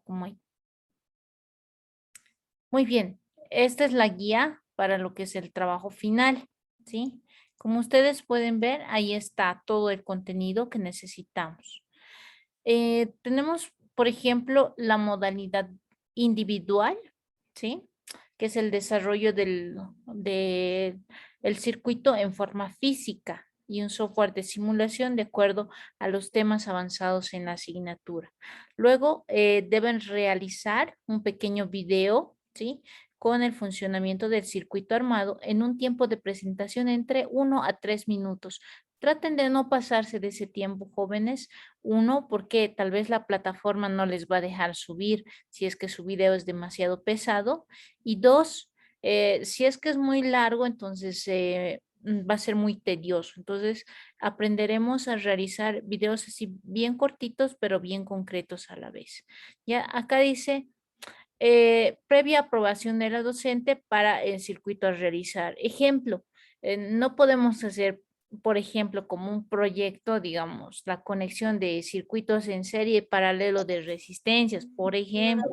como hay. Muy bien, esta es la guía para lo que es el trabajo final, ¿sí? Como ustedes pueden ver, ahí está todo el contenido que necesitamos. Tenemos, por ejemplo, la modalidad individual, ¿sí? Que es el desarrollo el circuito en forma física y un software de simulación de acuerdo a los temas avanzados en la asignatura. Luego deben realizar un pequeño video, ¿sí? Con el funcionamiento del circuito armado en un tiempo de presentación entre 1 a 3 minutos. Traten de no pasarse de ese tiempo, jóvenes. Uno, porque tal vez la plataforma no les va a dejar subir si es que su video es demasiado pesado. Y dos, si es que es muy largo, entonces va a ser muy tedioso. Entonces aprenderemos a realizar videos así bien cortitos, pero bien concretos a la vez. Ya acá dice previa aprobación de la docente para el circuito a realizar. Ejemplo, no podemos hacer, por ejemplo, como un proyecto, digamos, la conexión de circuitos en serie paralelo de resistencias, por ejemplo.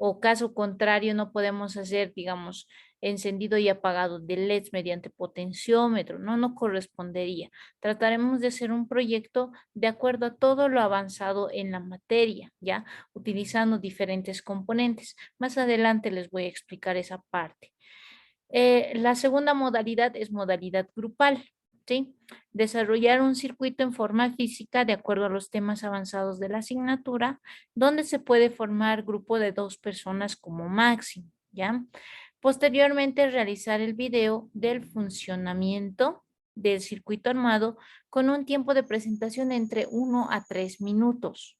O caso contrario, no podemos hacer, digamos, encendido y apagado de LEDs mediante potenciómetro, no correspondería. Trataremos de hacer un proyecto de acuerdo a todo lo avanzado en la materia, ¿ya? Utilizando diferentes componentes. Más adelante les voy a explicar esa parte. La segunda modalidad es modalidad grupal, ¿sí? Desarrollar un circuito en forma física de acuerdo a los temas avanzados de la asignatura, donde se puede formar grupo de 2 personas como máximo, ¿ya? Posteriormente, realizar el video del funcionamiento del circuito armado con un tiempo de presentación entre 1 a 3 minutos.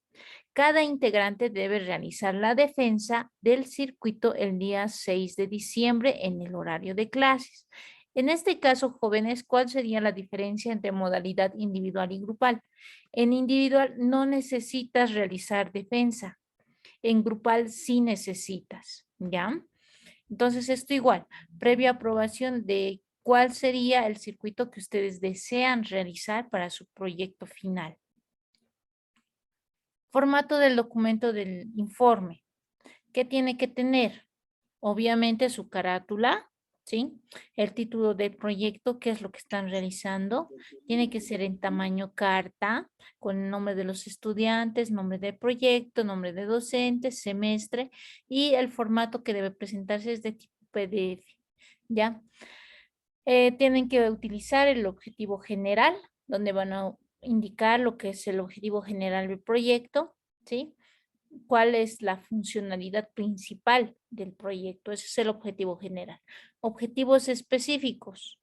Cada integrante debe realizar la defensa del circuito el día 6 de diciembre en el horario de clases. En este caso, jóvenes, ¿cuál sería la diferencia entre modalidad individual y grupal? En individual no necesitas realizar defensa, en grupal sí necesitas, ¿ya? Entonces, esto igual, previa aprobación de cuál sería el circuito que ustedes desean realizar para su proyecto final. Formato del documento del informe. ¿Qué tiene que tener? Obviamente su carátula, ¿sí? El título del proyecto, qué es lo que están realizando. Tiene que ser en tamaño carta, con el nombre de los estudiantes, nombre del proyecto, nombre de docente, semestre y el formato que debe presentarse es de tipo PDF, ¿ya? Tienen que utilizar el objetivo general, donde van a indicar lo que es el objetivo general del proyecto, ¿sí? Cuál es la funcionalidad principal del proyecto. Ese es el objetivo general. Objetivos específicos.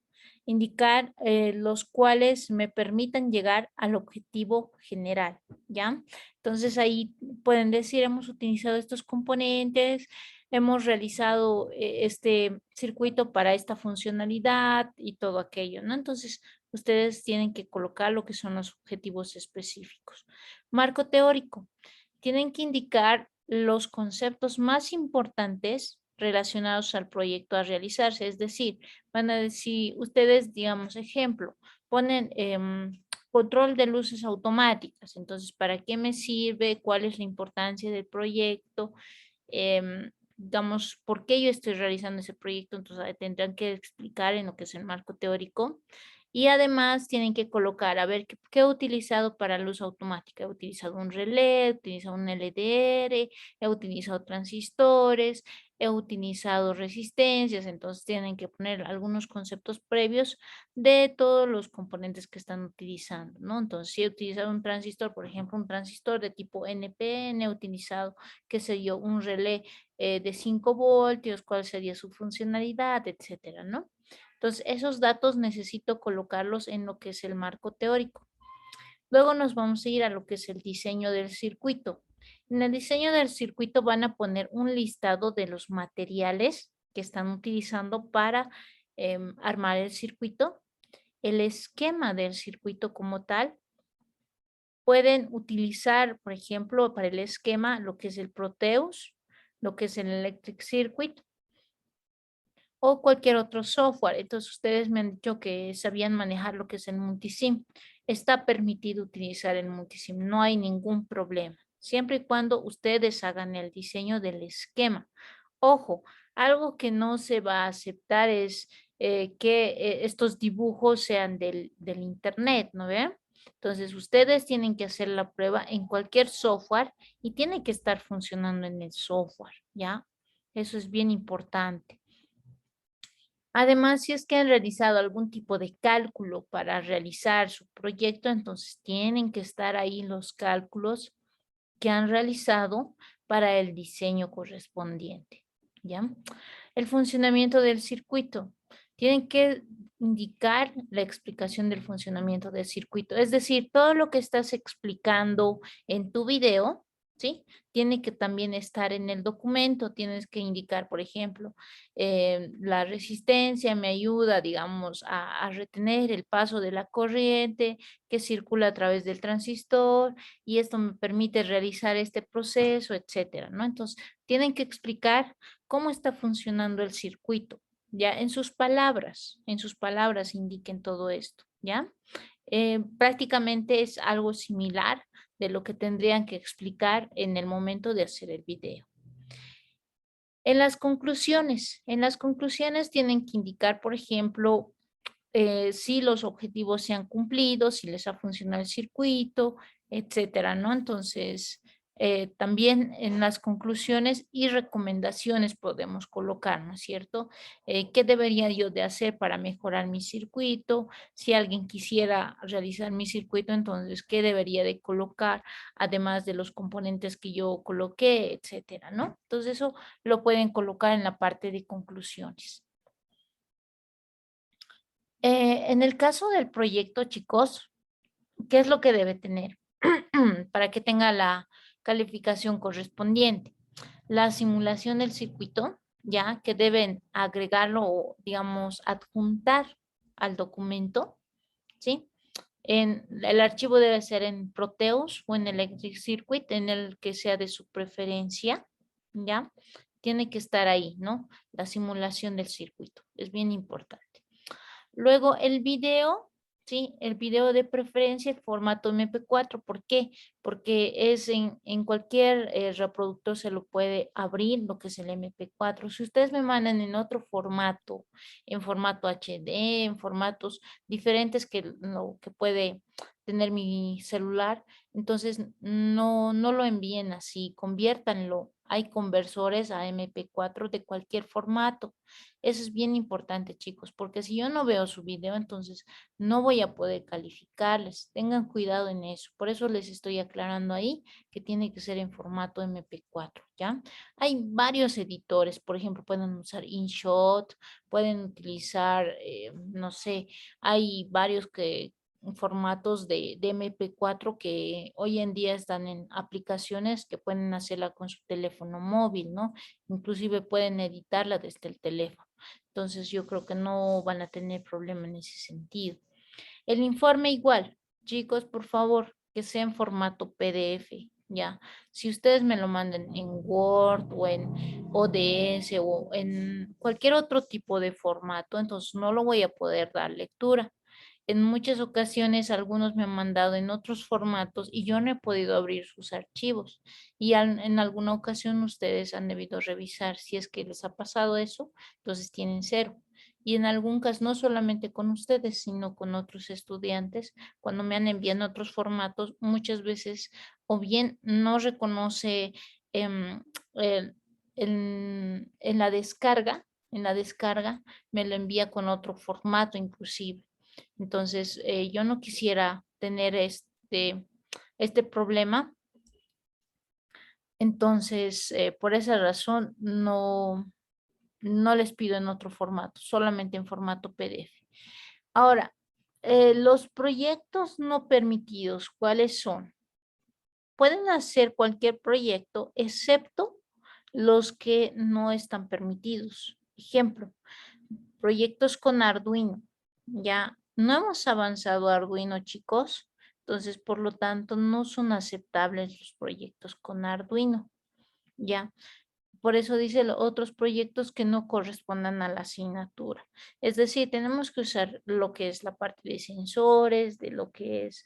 Indicar los cuales me permitan llegar al objetivo general, ¿ya? Entonces ahí pueden decir, hemos utilizado estos componentes, hemos realizado este circuito para esta funcionalidad y todo aquello, ¿no? Entonces ustedes tienen que colocar lo que son los objetivos específicos. Marco teórico tienen que indicar los conceptos más importantes relacionados al proyecto a realizarse. Es decir, van a decir, ustedes, digamos, ejemplo, ponen control de luces automáticas. Entonces, ¿para qué me sirve? ¿Cuál es la importancia del proyecto? Digamos, ¿por qué yo estoy realizando ese proyecto? Entonces, tendrán que explicar en lo que es el marco teórico. Y además tienen que colocar, a ver, ¿qué he utilizado para luz automática? He utilizado un relé, he utilizado un LDR, he utilizado transistores, he utilizado resistencias, entonces tienen que poner algunos conceptos previos de todos los componentes que están utilizando, ¿no? Entonces, si he utilizado un transistor, por ejemplo, un transistor de tipo NPN, he utilizado, qué sé yo, un relé de 5 voltios, cuál sería su funcionalidad, etcétera, ¿no? Entonces, esos datos necesito colocarlos en lo que es el marco teórico. Luego nos vamos a ir a lo que es el diseño del circuito. En el diseño del circuito van a poner un listado de los materiales que están utilizando para armar el circuito, el esquema del circuito como tal. Pueden utilizar, por ejemplo, para el esquema lo que es el Proteus, lo que es el Electric Circuit, o cualquier otro software. Entonces, ustedes me han dicho que sabían manejar lo que es el multisim. Está permitido utilizar el multisim, no hay ningún problema, siempre y cuando ustedes hagan el diseño del esquema. Ojo, algo que no se va a aceptar es que estos dibujos sean del internet, ¿no ve? Entonces, ustedes tienen que hacer la prueba en cualquier software y tiene que estar funcionando en el software, ¿ya? Eso es bien importante. Además, si es que han realizado algún tipo de cálculo para realizar su proyecto, entonces tienen que estar ahí los cálculos que han realizado para el diseño correspondiente, ¿ya? El funcionamiento del circuito. Tienen que indicar la explicación del funcionamiento del circuito. Es decir, todo lo que estás explicando en tu video, ¿sí? Tiene que también estar en el documento. Tienes que indicar, por ejemplo, la resistencia me ayuda, digamos, a retener el paso de la corriente que circula a través del transistor y esto me permite realizar este proceso, etcétera, ¿no? Entonces, tienen que explicar cómo está funcionando el circuito, ¿ya? En sus palabras indiquen todo esto, ¿ya? Prácticamente es algo similar de lo que tendrían que explicar en el momento de hacer el video. En las conclusiones tienen que indicar, por ejemplo, si los objetivos se han cumplido, si les ha funcionado el circuito, etcétera, ¿no? Entonces, también en las conclusiones y recomendaciones podemos colocar, ¿no es cierto? ¿Qué debería yo de hacer para mejorar mi circuito? Si alguien quisiera realizar mi circuito, entonces, ¿qué debería de colocar? Además de los componentes que yo coloqué, etcétera, ¿no? Entonces, eso lo pueden colocar en la parte de conclusiones. En el caso del proyecto, chicos, ¿qué es lo que debe tener para que tenga la calificación correspondiente? La simulación del circuito, ya que deben agregarlo o, digamos, adjuntar al documento, ¿sí? El archivo debe ser en Proteus o en Electric Circuit, en el que sea de su preferencia, ¿ya? Tiene que estar ahí, ¿no? La simulación del circuito, es bien importante. Luego el video, ¿sí? El video de preferencia, el formato MP4. ¿Por qué? Porque es en cualquier reproductor se lo puede abrir lo que es el MP4. Si ustedes me mandan en otro formato, en formato HD, en formatos diferentes que lo que puede tener mi celular, entonces no lo envíen así, conviértanlo. Hay conversores a MP4 de cualquier formato. Eso es bien importante, chicos, porque si yo no veo su video, entonces no voy a poder calificarles. Tengan cuidado en eso. Por eso les estoy aclarando ahí que tiene que ser en formato MP4, ¿ya? Hay varios editores, por ejemplo, pueden usar InShot, pueden utilizar, no sé, hay varios formatos de MP4 que hoy en día están en aplicaciones que pueden hacerla con su teléfono móvil, ¿no? Inclusive pueden editarla desde el teléfono. Entonces yo creo que no van a tener problema en ese sentido. El informe igual, chicos, por favor, que sea en formato PDF, ¿ya? Si ustedes me lo mandan en Word o en ODS o en cualquier otro tipo de formato, entonces no lo voy a poder dar lectura. En muchas ocasiones algunos me han mandado en otros formatos y yo no he podido abrir sus archivos. Y en alguna ocasión ustedes han debido revisar si es que les ha pasado eso, entonces tienen cero. Y en algún caso, no solamente con ustedes, sino con otros estudiantes, cuando me han enviado otros formatos, muchas veces o bien no reconoce em, el- en la descarga me lo envía con otro formato inclusive. Entonces, yo no quisiera tener este problema. Entonces, por esa razón, no les pido en otro formato, solamente en formato PDF. Ahora, los proyectos no permitidos, ¿cuáles son? Pueden hacer cualquier proyecto excepto los que no están permitidos. Ejemplo, proyectos con Arduino. Ya no hemos avanzado a Arduino, chicos. Entonces, por lo tanto, no son aceptables los proyectos con Arduino. Ya. Por eso dice otros proyectos que no correspondan a la asignatura. Es decir, tenemos que usar lo que es la parte de sensores, de lo que es,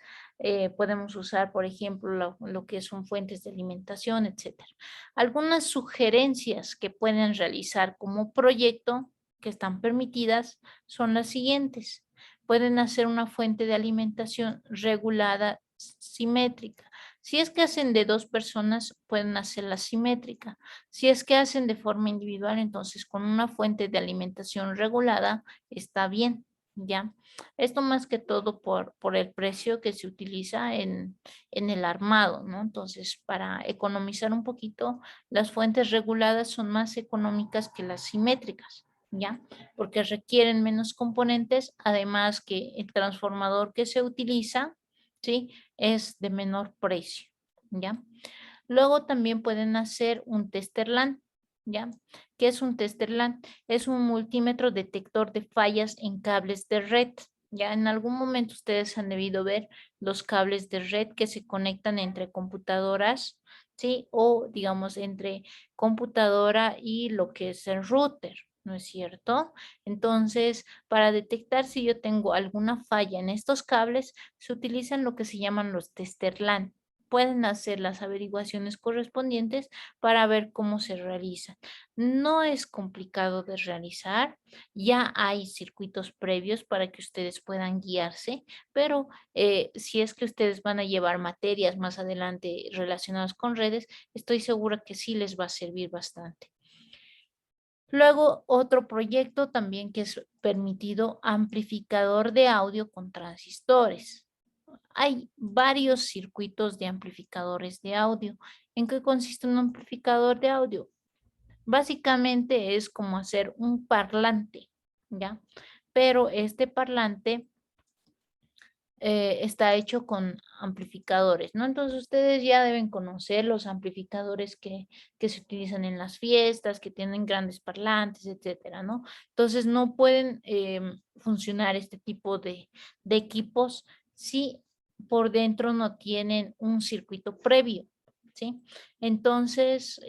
podemos usar, por ejemplo, lo que son fuentes de alimentación, etcétera. Algunas sugerencias que pueden realizar como proyecto que están permitidas son las siguientes. Pueden hacer una fuente de alimentación regulada simétrica. Si es que hacen de 2 personas, pueden hacerla simétrica. Si es que hacen de forma individual, entonces con una fuente de alimentación regulada está bien, ¿ya? Esto más que todo por el precio que se utiliza en el armado, ¿no? Entonces, para economizar un poquito, las fuentes reguladas son más económicas que las simétricas, ¿ya? Porque requieren menos componentes, además que el transformador que se utiliza, ¿sí? Es de menor precio, ¿ya? Luego también pueden hacer un tester LAN, ¿ya? ¿Qué es un tester LAN? Es un multímetro detector de fallas en cables de red. Ya en algún momento ustedes han debido ver los cables de red que se conectan entre computadoras, ¿sí? O digamos entre computadora y lo que es el router, ¿no es cierto? Entonces, para detectar si yo tengo alguna falla en estos cables, se utilizan lo que se llaman los tester LAN. Pueden hacer las averiguaciones correspondientes para ver cómo se realizan. No es complicado de realizar, ya hay circuitos previos para que ustedes puedan guiarse, pero si es que ustedes van a llevar materias más adelante relacionadas con redes, estoy segura que sí les va a servir bastante. Luego, otro proyecto también que es permitido, amplificador de audio con transistores. Hay varios circuitos de amplificadores de audio. ¿En qué consiste un amplificador de audio? Básicamente es como hacer un parlante, ¿ya? Pero este parlante está hecho con amplificadores, ¿no? Entonces ustedes ya deben conocer los amplificadores que se utilizan en las fiestas, que tienen grandes parlantes, etcétera, ¿no? Entonces no pueden funcionar este tipo de equipos si por dentro no tienen un circuito previo, ¿sí? Entonces,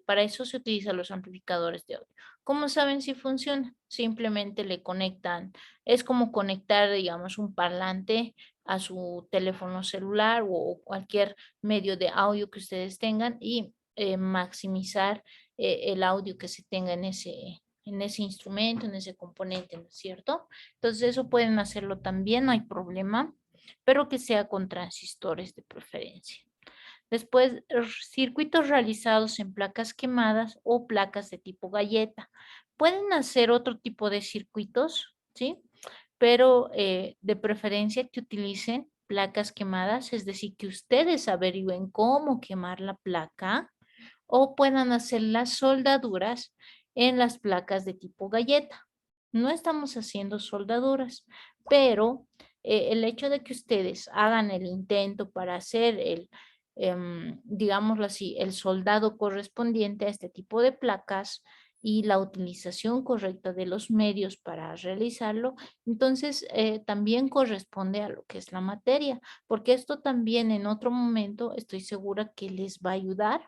para eso se utilizan los amplificadores de audio. ¿Cómo saben si funciona? Simplemente le conectan, es como conectar, digamos, un parlante a su teléfono celular o cualquier medio de audio que ustedes tengan y maximizar el audio que se tenga en ese instrumento, en ese componente, ¿no es cierto? Entonces eso pueden hacerlo también, no hay problema, pero que sea con transistores de preferencia. Después, circuitos realizados en placas quemadas o placas de tipo galleta. Pueden hacer otro tipo de circuitos, ¿sí? Pero de preferencia que utilicen placas quemadas, es decir, que ustedes averigüen cómo quemar la placa o puedan hacer las soldaduras en las placas de tipo galleta. No estamos haciendo soldaduras, pero el hecho de que ustedes hagan el intento para hacer digámoslo así, el soldado correspondiente a este tipo de placas y la utilización correcta de los medios para realizarlo, entonces también corresponde a lo que es la materia, porque esto también en otro momento estoy segura que les va a ayudar.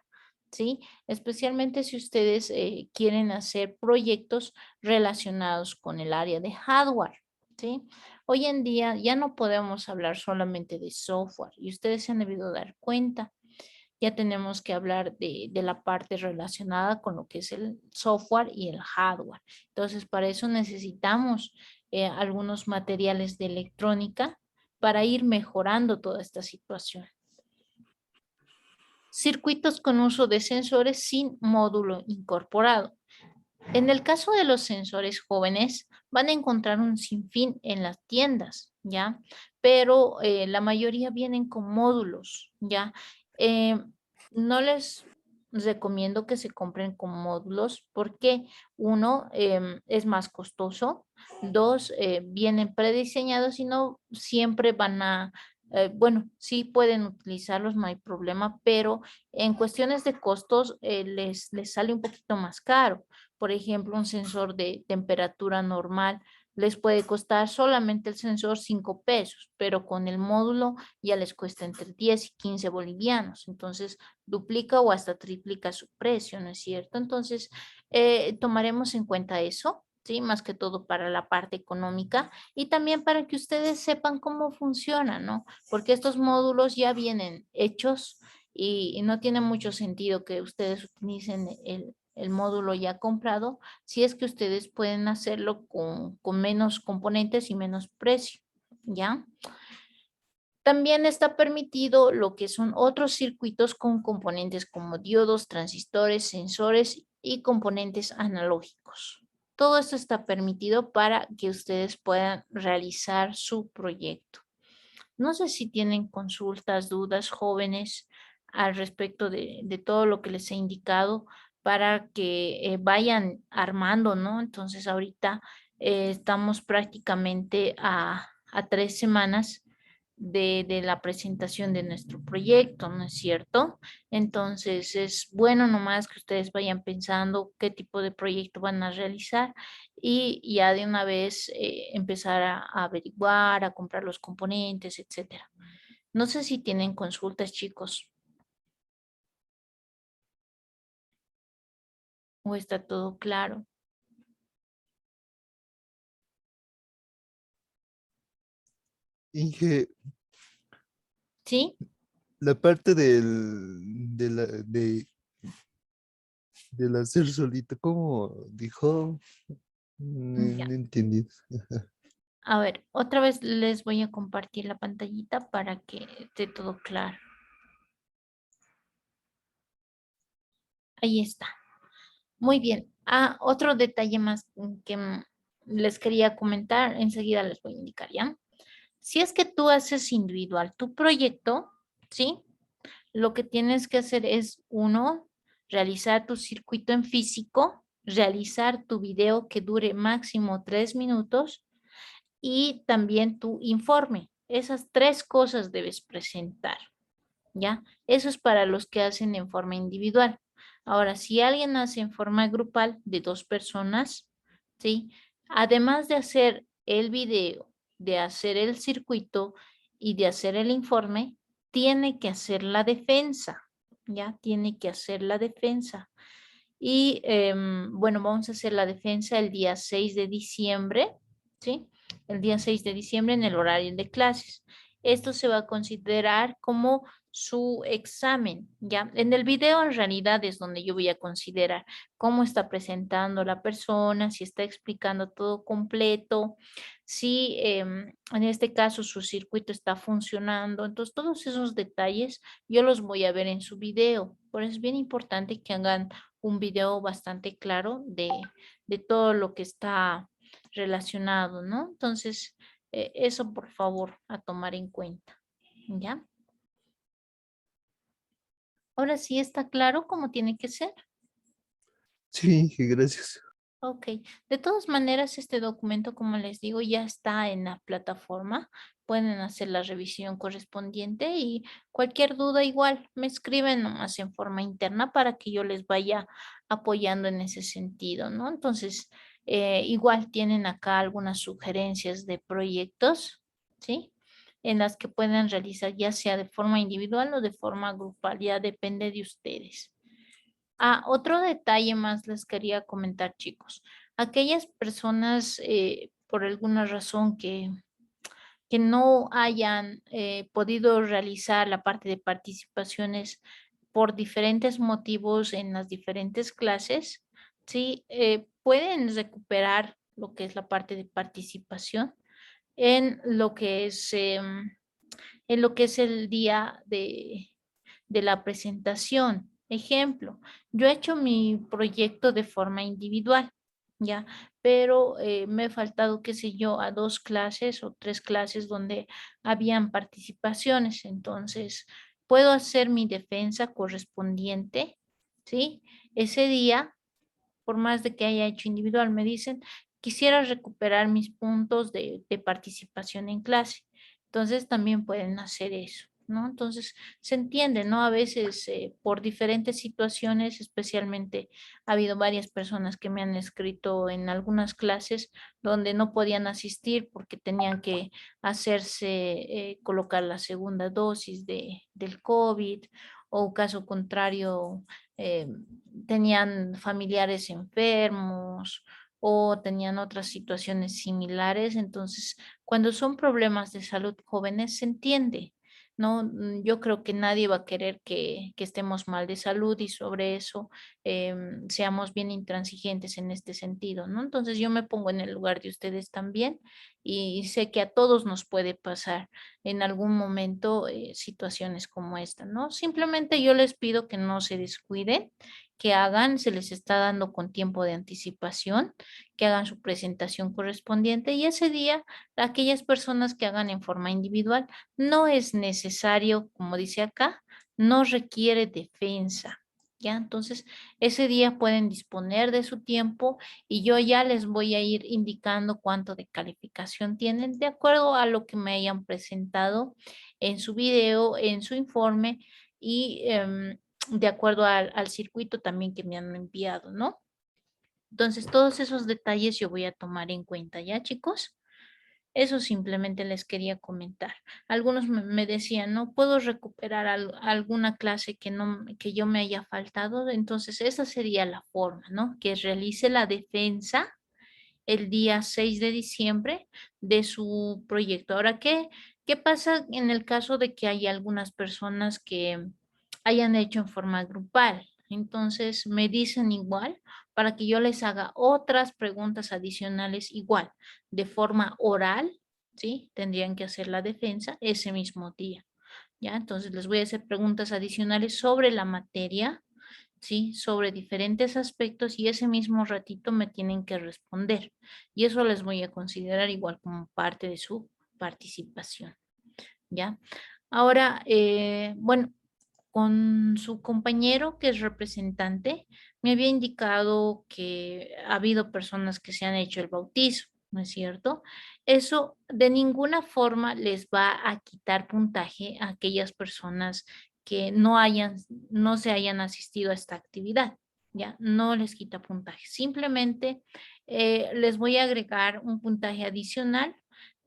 ¿Sí? Especialmente si ustedes quieren hacer proyectos relacionados con el área de hardware, ¿sí? Hoy en día ya no podemos hablar solamente de software y ustedes se han debido dar cuenta. Ya tenemos que hablar de la parte relacionada con lo que es el software y el hardware. Entonces, para eso necesitamos algunos materiales de electrónica para ir mejorando toda esta situación. Circuitos con uso de sensores sin módulo incorporado. En el caso de los sensores jóvenes, van a encontrar un sinfín en las tiendas, ¿ya? Pero la mayoría vienen con módulos, ¿ya? Eh, no les recomiendo que se compren con módulos porque uno, es más costoso, dos, vienen prediseñados y no siempre van a, bueno, sí pueden utilizarlos, no hay problema, pero en cuestiones de costos les sale un poquito más caro. Por ejemplo, un sensor de temperatura normal les puede costar solamente el sensor 5 pesos, pero con el módulo ya les cuesta entre 10 y 15 bolivianos. Entonces, duplica o hasta triplica su precio, ¿no es cierto? Entonces, tomaremos en cuenta eso, ¿sí? Más que todo para la parte económica y también para que ustedes sepan cómo funciona, ¿no? Porque estos módulos ya vienen hechos y no tiene mucho sentido que ustedes utilicen el módulo ya comprado si es que ustedes pueden hacerlo con menos componentes y menos precio, ¿ya? También está permitido lo que son otros circuitos con componentes como diodos, transistores, sensores y componentes analógicos. Todo esto está permitido para que ustedes puedan realizar su proyecto. No sé si tienen consultas, dudas, jóvenes, al respecto de todo lo que les he indicado para que vayan armando, ¿no? Entonces ahorita estamos prácticamente a 3 semanas de la presentación de nuestro proyecto, ¿no es cierto? Entonces es bueno nomás que ustedes vayan pensando qué tipo de proyecto van a realizar y ya de una vez empezar a averiguar, a comprar los componentes, etcétera. No sé si tienen consultas, chicos, o está todo claro. Inge, ¿Sí? la parte del hacer solito, ¿cómo dijo? No, Ya. no entendí. A ver, otra vez les voy a compartir la pantallita para que esté todo claro. Ahí está. Muy bien. Ah, otro detalle más que les quería comentar, enseguida les voy a indicar, ¿ya? Si es que tú haces individual tu proyecto, ¿sí? Lo que tienes que hacer es, uno, realizar tu circuito en físico, realizar tu video que dure máximo 3 minutos y también tu informe. Esas 3 cosas debes presentar, ¿ya? Eso es para los que hacen en forma individual. Ahora, si alguien hace en forma grupal de 2 personas, ¿sí? Además de hacer el video, de hacer el circuito y de hacer el informe, tiene que hacer la defensa, ¿ya? Tiene que hacer la defensa. Y bueno, vamos a hacer la defensa el día 6 de diciembre, ¿sí? El día 6 de diciembre en el horario de clases. Esto se va a considerar como su examen, ¿ya? En el video en realidad es donde yo voy a considerar cómo está presentando la persona, si está explicando todo completo, si en este caso su circuito está funcionando. Entonces, todos esos detalles yo los voy a ver en su video. Por eso es bien importante que hagan un video bastante claro de todo lo que está relacionado, ¿no? Entonces, eso por favor a tomar en cuenta, ¿ya? Ahora sí está claro cómo tiene que ser. Sí, Inge, gracias. Ok, de todas maneras, este documento, como les digo, ya está en la plataforma. Pueden hacer la revisión correspondiente y cualquier duda igual me escriben nomás en forma interna para que yo les vaya apoyando en ese sentido, ¿no? Entonces, igual tienen acá algunas sugerencias de proyectos, ¿sí? En las que pueden realizar ya sea de forma individual o de forma grupal, ya depende de ustedes. Ah, otro detalle más les quería comentar, chicos. Aquellas personas, por alguna razón que no hayan podido realizar la parte de participaciones por diferentes motivos en las diferentes clases, sí, pueden recuperar lo que es la parte de participación en lo que es, en lo que es el día de la presentación. Ejemplo, yo he hecho mi proyecto de forma individual, ¿ya? Pero me he faltado, qué sé yo, a 2 clases o 3 clases donde habían participaciones. Entonces, puedo hacer mi defensa correspondiente, ¿sí? Ese día, por más de que haya hecho individual, me dicen, quisiera recuperar mis puntos de participación en clase. Entonces, también pueden hacer eso. ¿no? Entonces, se entiende, ¿no? A veces por diferentes situaciones, especialmente ha habido varias personas que me han escrito en algunas clases donde no podían asistir porque tenían que hacerse, colocar la segunda dosis del COVID o caso contrario, eh, tenían familiares enfermos o tenían otras situaciones similares. Entonces, cuando son problemas de salud jóvenes, se entiende, ¿no? Yo creo que nadie va a querer que estemos mal de salud y sobre eso seamos bien intransigentes en este sentido, ¿no? Entonces yo me pongo en el lugar de ustedes también y sé que a todos nos puede pasar en algún momento situaciones como esta, ¿no? Simplemente yo les pido que no se descuiden, que hagan, se les está dando con tiempo de anticipación, que hagan su presentación correspondiente y ese día aquellas personas que hagan en forma individual no es necesario, como dice acá, no requiere defensa. ¿Ya? Entonces, ese día pueden disponer de su tiempo y yo ya les voy a ir indicando cuánto de calificación tienen de acuerdo a lo que me hayan presentado en su video, en su informe y de acuerdo al circuito también que me han enviado, ¿no? Entonces, todos esos detalles yo voy a tomar en cuenta, ¿ya, chicos? Eso simplemente les quería comentar. Algunos me decían, no puedo recuperar alguna clase que no, que yo me haya faltado. Entonces, esa sería la forma, ¿no? Que realice la defensa el día 6 de diciembre de su proyecto. Ahora, ¿qué pasa en el caso de que haya algunas personas que hayan hecho en forma grupal? Entonces, me dicen igual para que yo les haga otras preguntas adicionales igual, de forma oral, ¿sí? Tendrían que hacer la defensa ese mismo día, ¿ya? Entonces, les voy a hacer preguntas adicionales sobre la materia, ¿sí? Sobre diferentes aspectos y ese mismo ratito me tienen que responder. Y eso les voy a considerar igual como parte de su participación, ¿ya? Ahora, bueno, con su compañero que es representante, me había indicado que ha habido personas que se han hecho el bautizo, ¿no es cierto? Eso de ninguna forma les va a quitar puntaje a aquellas personas que no se hayan asistido a esta actividad, ¿ya? No les quita puntaje. Simplemente les voy a agregar un puntaje adicional.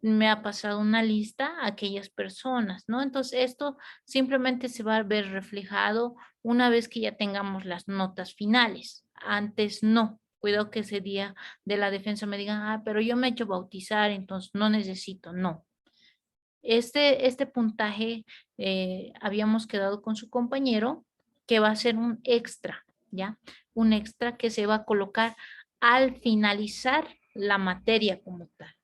Me ha pasado una lista a aquellas personas, ¿no? Entonces, esto simplemente se va a ver reflejado una vez que ya tengamos las notas finales. Antes no. Cuidado que ese día de la defensa me digan, ah, pero yo me he hecho bautizar, entonces no necesito. No. Este puntaje habíamos quedado con su compañero que va a ser un extra, ¿ya? Un extra que se va a colocar al finalizar la materia como tal.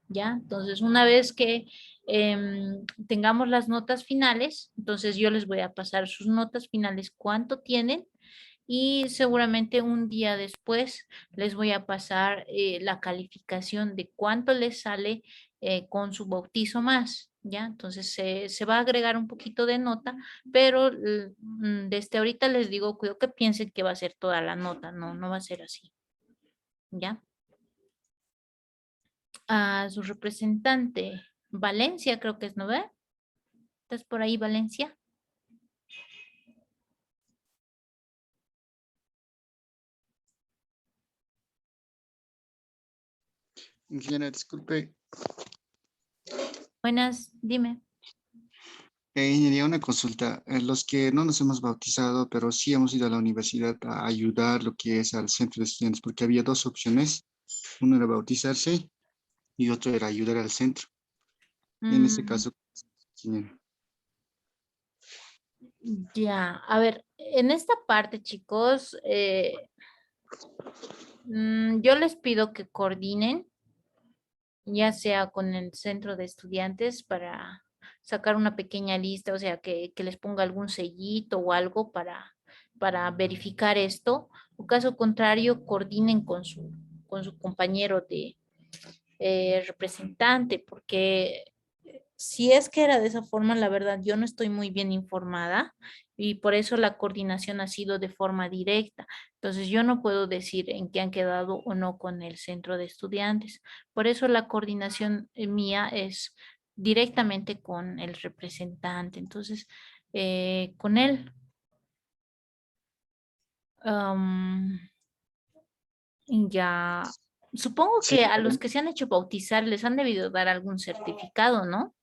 ¿Ya? Entonces, una vez que tengamos las notas finales, entonces yo les voy a pasar sus notas finales, cuánto tienen, y seguramente un día después les voy a pasar la calificación de cuánto les sale con su bautizo más, ¿ya? Entonces, se va a agregar un poquito de nota, pero desde ahorita les digo, cuidado que piensen que va a ser toda la nota, no, no va a ser así, ¿ya? A su representante, Valencia, creo que es, ¿no ve? ¿Estás por ahí, Valencia? Ingeniera, disculpe, Buenas, dime. ingeniería, una consulta. Los que no nos hemos bautizado, pero sí hemos ido a la universidad a ayudar lo que es al centro de estudiantes, porque había dos opciones. Uno era bautizarse y otro era ayudar al centro. En este Mm, caso, ingeniero. ya, a ver, en esta parte, chicos, yo les pido que coordinen, ya sea con el centro de estudiantes para sacar una pequeña lista, o sea, que les ponga algún sellito o algo para verificar esto. O caso contrario, coordinen con su compañero de representante, porque si es que era de esa forma, la verdad, yo no estoy muy bien informada y por eso la coordinación ha sido de forma directa. Entonces, yo no puedo decir en qué han quedado o no con el centro de estudiantes. Por eso la coordinación mía es directamente con el representante. Entonces, con él. am, ya, supongo Sí, que a los que se han hecho bautizar les han debido dar algún certificado, ¿no?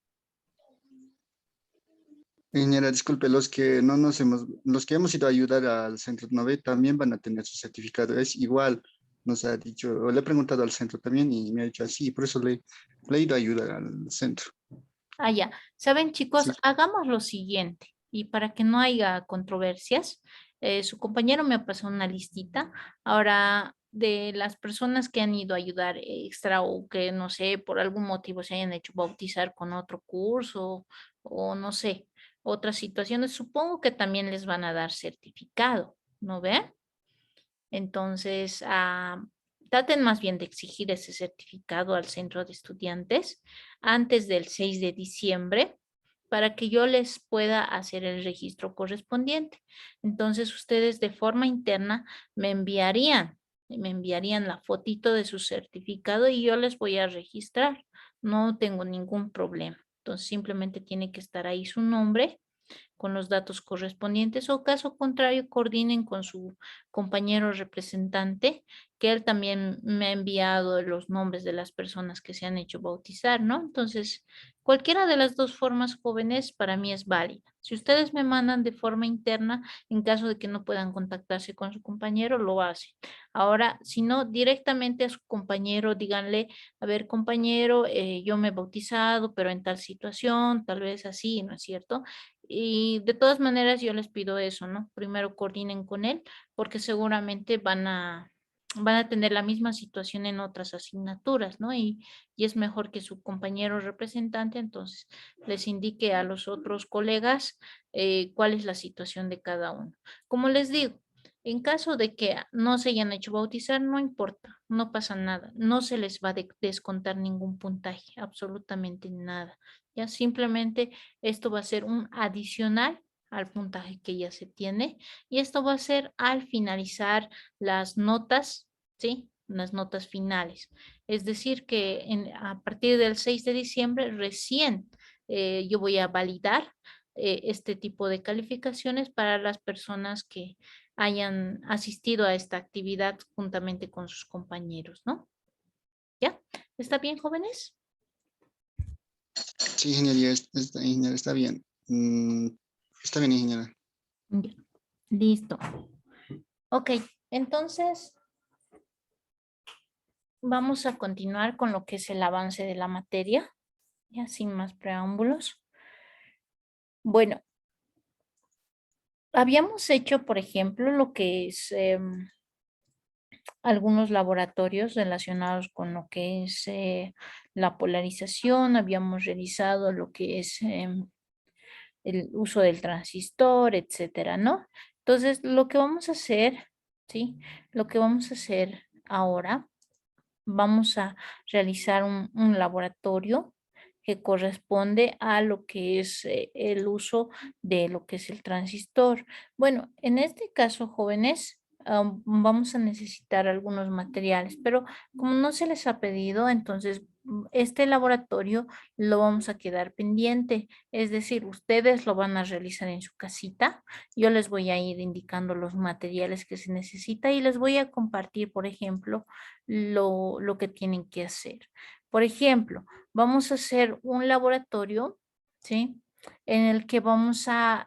ingeniera, disculpe, los que no nos hemos, los que hemos ido a ayudar al centro 9 también van a tener su certificado. Es igual, nos ha dicho, o le he preguntado al centro también y me ha dicho así, por eso le he ido a ayudar al centro. Ah, ya. Saben, chicos, Sí, hagamos lo siguiente. Y para que no haya controversias, su compañero me ha pasado una listita. Ahora, de las personas que han ido a ayudar extra o que, no sé, por algún motivo se hayan hecho bautizar con otro curso o no sé, otras situaciones, supongo que también les van a dar certificado, ¿no ve? Entonces, traten más bien de exigir ese certificado al centro de estudiantes antes del 6 de diciembre para que yo les pueda hacer el registro correspondiente. Entonces, ustedes de forma interna me enviarían la fotito de su certificado y yo les voy a registrar. No tengo ningún problema. Entonces, simplemente tiene que estar ahí su nombre con los datos correspondientes o caso contrario coordinen con su compañero representante, que él también me ha enviado los nombres de las personas que se han hecho bautizar, ¿no? Entonces, cualquiera de las dos formas jóvenes para mí es válida. Si ustedes me mandan de forma interna, en caso de que no puedan contactarse con su compañero, lo hacen. Ahora, si no, directamente a su compañero, díganle, a ver, compañero, yo me he bautizado, pero en tal situación, tal vez así, ¿no es cierto? Y de todas maneras yo les pido eso, ¿no? Primero coordinen con él porque seguramente van a tener la misma situación en otras asignaturas, ¿no? Y es mejor que su compañero representante entonces les indique a los otros colegas cuál es la situación de cada uno. Como les digo, en caso de que no se hayan hecho bautizar, no importa, no pasa nada, no se les va a descontar ningún puntaje, absolutamente nada. Ya simplemente esto va a ser un adicional al puntaje que ya se tiene y esto va a ser al finalizar las notas, ¿sí? Las notas finales. Es decir, que a partir del 6 de diciembre recién yo voy a validar este tipo de calificaciones para las personas que hayan asistido a esta actividad juntamente con sus compañeros, ¿no? ¿Ya? ¿Está bien, jóvenes? sí, ingeniería, ingeniera, está bien. Está bien, ingeniera. Ya. Listo. Ok, entonces vamos a continuar con lo que es el avance de la materia, ya sin más preámbulos. Bueno, habíamos hecho, por ejemplo, lo que es algunos laboratorios relacionados con lo que es la polarización, habíamos realizado lo que es el uso del transistor, etcétera, ¿no? Entonces, lo que vamos a hacer, ¿sí? Lo que vamos a hacer ahora, vamos a realizar un laboratorio que corresponde a lo que es el uso de lo que es el transistor. Bueno, en este caso, jóvenes, vamos a necesitar algunos materiales, pero como no se les ha pedido, entonces este laboratorio lo vamos a quedar pendiente. Es decir, ustedes lo van a realizar en su casita. Yo les voy a ir indicando los materiales que se necesita y les voy a compartir, por ejemplo, lo que tienen que hacer. Por ejemplo, vamos a hacer un laboratorio, ¿sí? En el que vamos a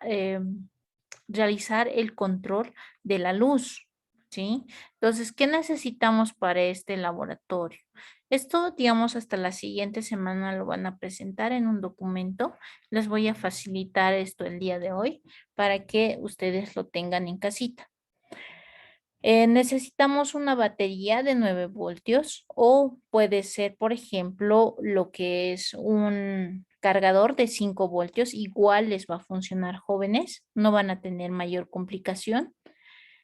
realizar el control de la luz, ¿sí? Entonces, ¿qué necesitamos para este laboratorio? Esto, digamos, hasta la siguiente semana lo van a presentar en un documento. Les voy a facilitar esto el día de hoy para que ustedes lo tengan en casita. Necesitamos una batería de 9 voltios o puede ser, por ejemplo, lo que es un cargador de 5 voltios. Igual les va a funcionar, jóvenes, no van a tener mayor complicación.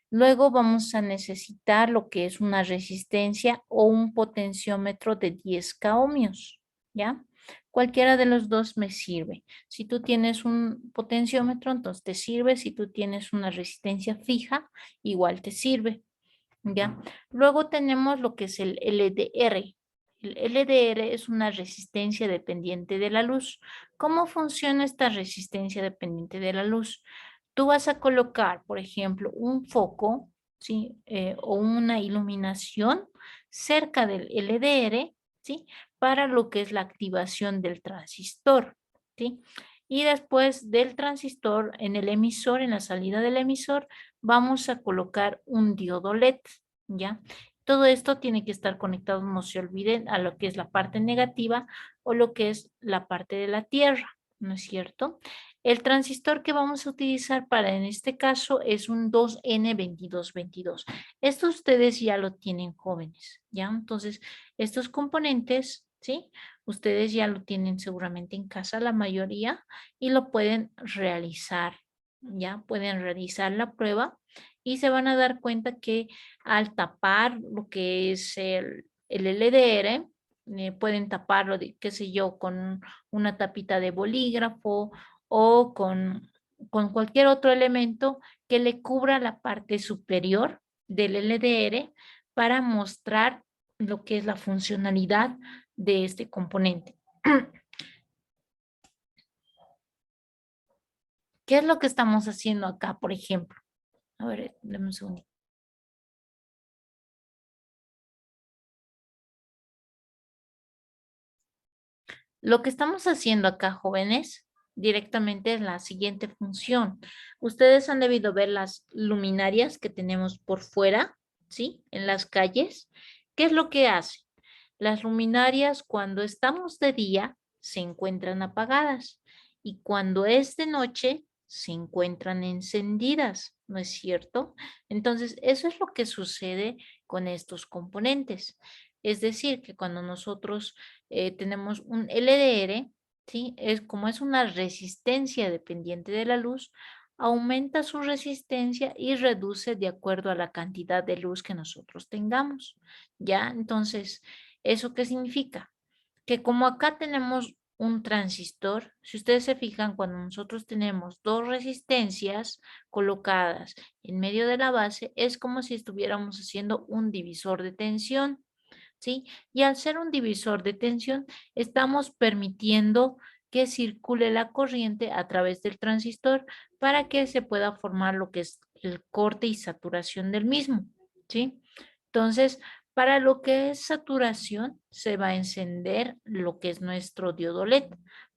Luego vamos a necesitar lo que es una resistencia o un potenciómetro de 10 ohmios, ¿ya? Cualquiera de los dos me sirve. Si tú tienes un potenciómetro, entonces te sirve. Si tú tienes una resistencia fija, igual te sirve, ¿ya? Luego tenemos lo que es el LDR. El LDR es una resistencia dependiente de la luz. ¿Cómo funciona esta resistencia dependiente de la luz? Tú vas a colocar, por ejemplo, un foco, ¿sí? O una iluminación cerca del LDR, ¿sí? Para lo que es la activación del transistor, ¿sí? Y después del transistor, en el emisor, en la salida del emisor, vamos a colocar un diodo LED, ¿ya? Todo esto tiene que estar conectado, no se olviden, a lo que es la parte negativa o lo que es la parte de la tierra, ¿no es cierto? El transistor que vamos a utilizar para en este caso es un 2N2222. Esto ustedes ya lo tienen, jóvenes, ¿ya? Entonces, estos componentes, ¿sí? Ustedes ya lo tienen seguramente en casa, la mayoría, y lo pueden realizar, ¿ya? Pueden realizar la prueba y se van a dar cuenta que al tapar lo que es el LDR, pueden taparlo, de, qué sé yo, con una tapita de bolígrafo o con cualquier otro elemento que le cubra la parte superior del LDR para mostrar lo que es la funcionalidad de este componente. ¿Qué es lo que estamos haciendo acá, por ejemplo? A ver, dame un segundo. Lo que estamos haciendo acá, jóvenes, directamente es la siguiente función. Ustedes han debido ver las luminarias que tenemos por fuera, ¿sí? En las calles. ¿Qué es lo que hacen? Las luminarias cuando estamos de día se encuentran apagadas y cuando es de noche se encuentran encendidas, ¿no es cierto? Entonces, eso es lo que sucede con estos componentes. Es decir, que cuando nosotros tenemos un LDR, ¿sí? Es como es una resistencia dependiente de la luz, aumenta su resistencia y reduce de acuerdo a la cantidad de luz que nosotros tengamos, ¿ya? Entonces, ¿eso qué significa? Que como acá tenemos un transistor, si ustedes se fijan, cuando nosotros tenemos dos resistencias colocadas en medio de la base, es como si estuviéramos haciendo un divisor de tensión. ¿Sí? Y al ser un divisor de tensión, estamos permitiendo que circule la corriente a través del transistor para que se pueda formar lo que es el corte y saturación del mismo, ¿sí? Entonces, para lo que es saturación, se va a encender lo que es nuestro diodo LED.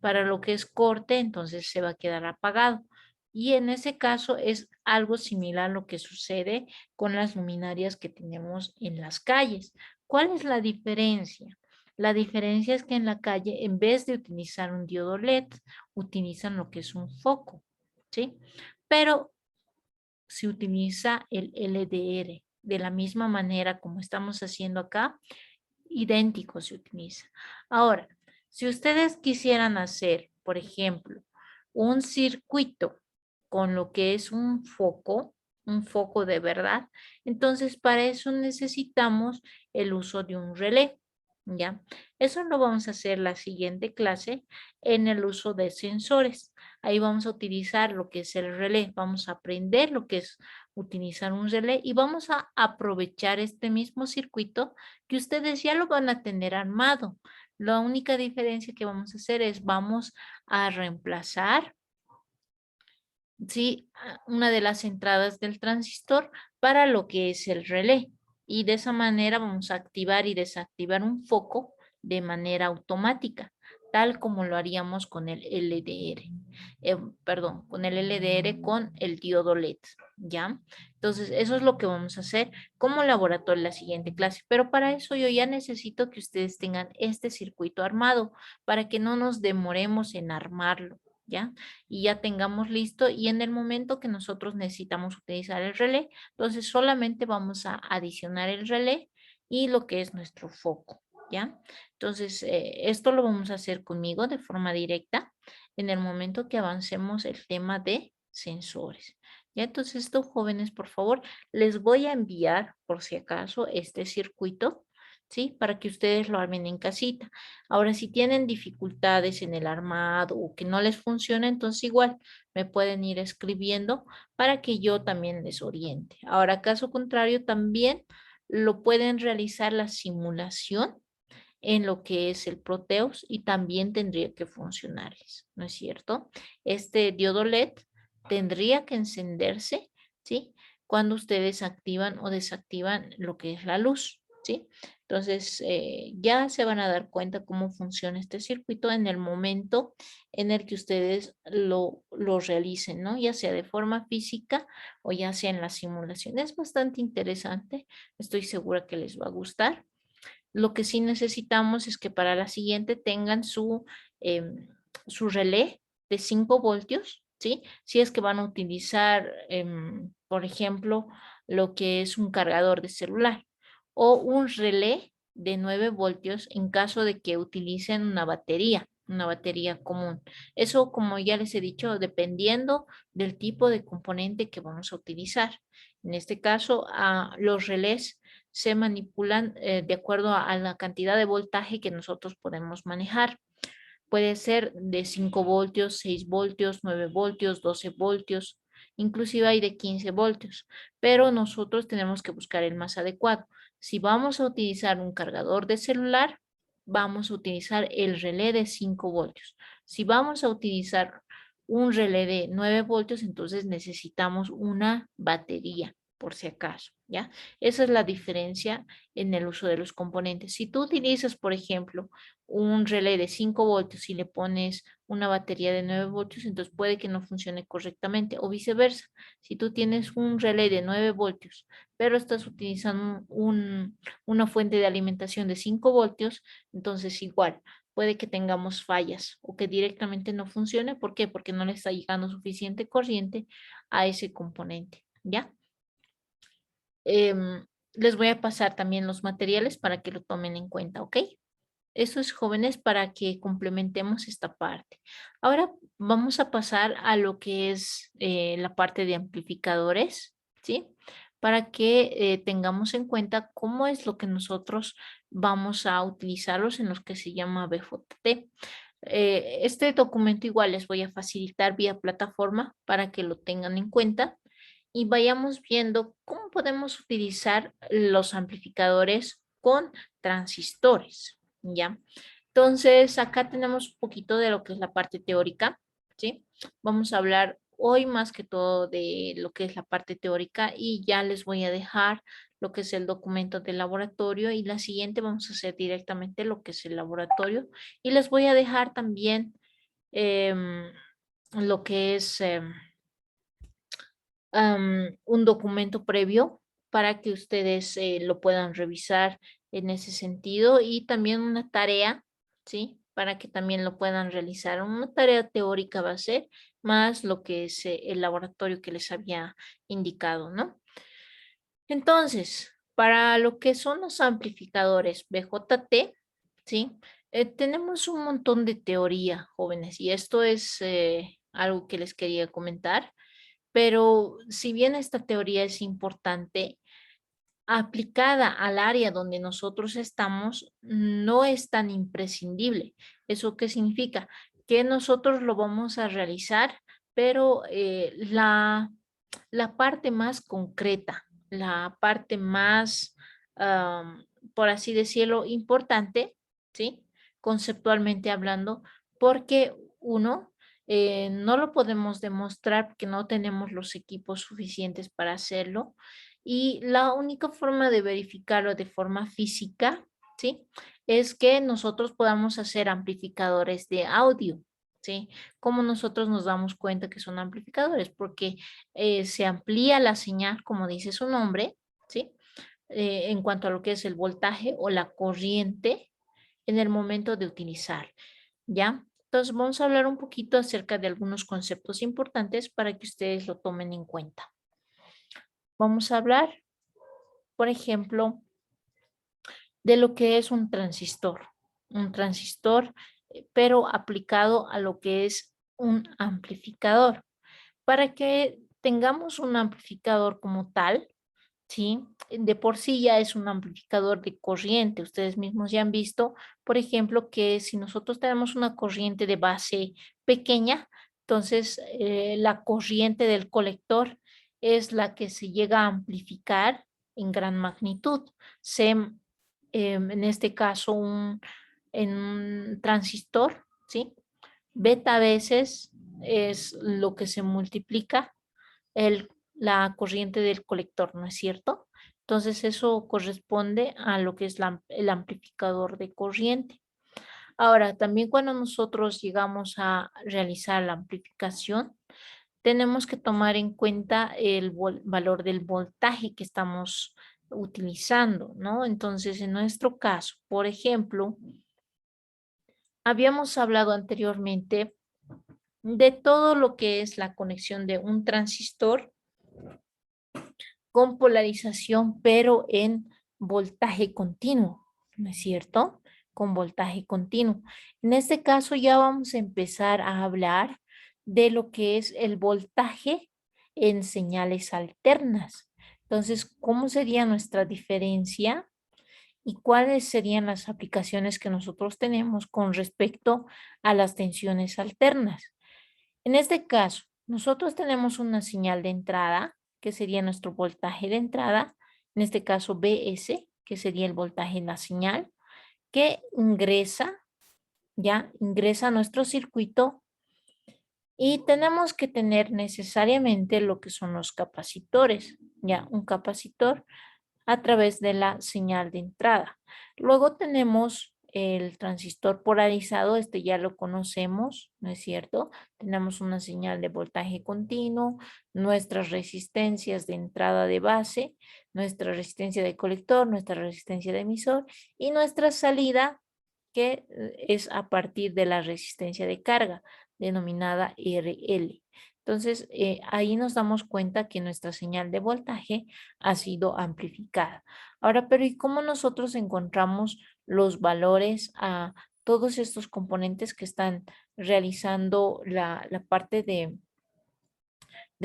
Para lo que es corte, entonces se va a quedar apagado. Y en ese caso es algo similar a lo que sucede con las luminarias que tenemos en las calles. ¿Cuál es la diferencia? La diferencia es que en la calle, en vez de utilizar un diodo LED, utilizan lo que es un foco, ¿sí? Pero se utiliza el LDR de la misma manera como estamos haciendo acá, idéntico se utiliza. Ahora, si ustedes quisieran hacer, por ejemplo, un circuito con lo que es un foco de verdad, entonces para eso necesitamos el uso de un relé, ¿ya? Eso lo vamos a hacer la siguiente clase en el uso de sensores. Ahí vamos a utilizar lo que es el relé, vamos a aprender lo que es utilizar un relé y vamos a aprovechar este mismo circuito que ustedes ya lo van a tener armado. La única diferencia que vamos a hacer es vamos a reemplazar, ¿sí? Una de las entradas del transistor para lo que es el relé. Y de esa manera vamos a activar y desactivar un foco de manera automática, tal como lo haríamos con el LDR. Perdón, con el LDR con el diodo LED, ¿ya? Entonces, eso es lo que vamos a hacer como laboratorio en la siguiente clase. Pero para eso yo ya necesito que ustedes tengan este circuito armado para que no nos demoremos en armarlo, ¿ya? Y ya tengamos listo y en el momento que nosotros necesitamos utilizar el relé, entonces solamente vamos a adicionar el relé y lo que es nuestro foco, ¿ya? Entonces, esto lo vamos a hacer conmigo de forma directa en el momento que avancemos el tema de sensores. Ya, entonces, estos jóvenes, por favor, les voy a enviar, por si acaso, este circuito, ¿sí? Para que ustedes lo armen en casita. Ahora, si tienen dificultades en el armado o que no les funciona, entonces igual me pueden ir escribiendo para que yo también les oriente. Ahora, caso contrario, también lo pueden realizar la simulación en lo que es el Proteus y también tendría que funcionarles, ¿no es cierto? Este diodo LED tendría que encenderse, ¿sí? Cuando ustedes activan o desactivan lo que es la luz, ¿sí? Entonces, ya se van a dar cuenta cómo funciona este circuito en el momento en el que ustedes lo realicen, ¿no? Ya sea de forma física o ya sea en la simulación. Es bastante interesante, estoy segura que les va a gustar. Lo que sí necesitamos es que para la siguiente tengan su relé de 5 voltios, ¿sí? Si es que van a utilizar, por ejemplo, lo que es un cargador de celular o un relé de 9 voltios en caso de que utilicen una batería común. Eso, como ya les he dicho, dependiendo del tipo de componente que vamos a utilizar. En este caso, los relés se manipulan de acuerdo a la cantidad de voltaje que nosotros podemos manejar. Puede ser de 5 voltios, 6 voltios, 9 voltios, 12 voltios, inclusive hay de 15 voltios, pero nosotros tenemos que buscar el más adecuado. Si vamos a utilizar un cargador de celular, vamos a utilizar el relé de 5 voltios. Si vamos a utilizar un relé de 9 voltios, entonces necesitamos una batería, por si acaso, ¿ya? Esa es la diferencia en el uso de los componentes. Si tú utilizas, por ejemplo, un relé de 5 voltios y le pones una batería de 9 voltios, entonces puede que no funcione correctamente o viceversa. Si tú tienes un relé de 9 voltios, pero estás utilizando una fuente de alimentación de 5 voltios, entonces igual puede que tengamos fallas o que directamente no funcione. ¿Por qué? Porque no le está llegando suficiente corriente a ese componente, ¿ya? Les voy a pasar también los materiales para que lo tomen en cuenta, ¿ok? Eso es, jóvenes, para que complementemos esta parte. Ahora vamos a pasar a lo que es la parte de amplificadores, ¿sí? Para que tengamos en cuenta cómo es lo que nosotros vamos a utilizarlos en los que se llama BJT. Este documento igual les voy a facilitar vía plataforma para que lo tengan en cuenta y vayamos viendo cómo podemos utilizar los amplificadores con transistores, ¿ya? Entonces, acá tenemos un poquito de lo que es la parte teórica, ¿sí? Vamos a hablar hoy más que todo de lo que es la parte teórica y ya les voy a dejar lo que es el documento del laboratorio y la siguiente vamos a hacer directamente lo que es el laboratorio y les voy a dejar también em, lo que es un documento previo para que ustedes lo puedan revisar en ese sentido y también una tarea, ¿sí? Para que también lo puedan realizar. Una tarea teórica va a ser más lo que es el laboratorio que les había indicado, ¿no? Entonces, para lo que son los amplificadores BJT, ¿sí? Tenemos un montón de teoría, jóvenes, y esto es algo que les quería comentar. Pero si bien esta teoría es importante, aplicada al área donde nosotros estamos, no es tan imprescindible. ¿Eso qué significa? Que nosotros lo vamos a realizar, pero la parte más concreta, la parte más, por así decirlo, importante, ¿sí? Conceptualmente hablando, porque uno, no lo podemos demostrar porque no tenemos los equipos suficientes para hacerlo. Y la única forma de verificarlo de forma física, ¿sí? Es que nosotros podamos hacer amplificadores de audio, ¿sí? ¿Cómo nosotros nos damos cuenta que son amplificadores? Porque se amplía la señal, como dice su nombre, ¿sí? En cuanto a lo que es el voltaje o la corriente en el momento de utilizar, ¿ya? Entonces vamos a hablar un poquito acerca de algunos conceptos importantes para que ustedes lo tomen en cuenta. Vamos a hablar, por ejemplo, de lo que es un transistor. Un transistor, pero aplicado a lo que es un amplificador. Para que tengamos un amplificador como tal, ¿sí? De por sí ya es un amplificador de corriente. Ustedes mismos ya han visto, por ejemplo, que si nosotros tenemos una corriente de base pequeña, entonces la corriente del colector es la que se llega a amplificar en gran magnitud. Se en este caso, en un transistor, ¿sí? Beta veces es lo que se multiplica la corriente del colector, ¿no es cierto? Entonces eso corresponde a lo que es el amplificador de corriente. Ahora, también cuando nosotros llegamos a realizar la amplificación, tenemos que tomar en cuenta el valor del voltaje que estamos utilizando, ¿no? Entonces, en nuestro caso, por ejemplo, habíamos hablado anteriormente de todo lo que es la conexión de un transistor con polarización, pero en voltaje continuo, ¿no es cierto? Con voltaje continuo. En este caso ya vamos a empezar a hablar de lo que es el voltaje en señales alternas. Entonces, ¿cómo sería nuestra diferencia y cuáles serían las aplicaciones que nosotros tenemos con respecto a las tensiones alternas? En este caso, nosotros tenemos una señal de entrada, que sería nuestro voltaje de entrada, en este caso BS, que sería el voltaje en la señal, que ingresa a nuestro circuito y tenemos que tener necesariamente lo que son los capacitores, ya, un capacitor a través de la señal de entrada. Luego tenemos el transistor polarizado, este ya lo conocemos, ¿no es cierto? Tenemos una señal de voltaje continuo, nuestras resistencias de entrada de base, nuestra resistencia de colector, nuestra resistencia de emisor y nuestra salida que es a partir de la resistencia de carga, denominada RL. Entonces, ahí nos damos cuenta que nuestra señal de voltaje ha sido amplificada. Ahora, pero ¿y cómo nosotros encontramos los valores a todos estos componentes que están realizando la parte de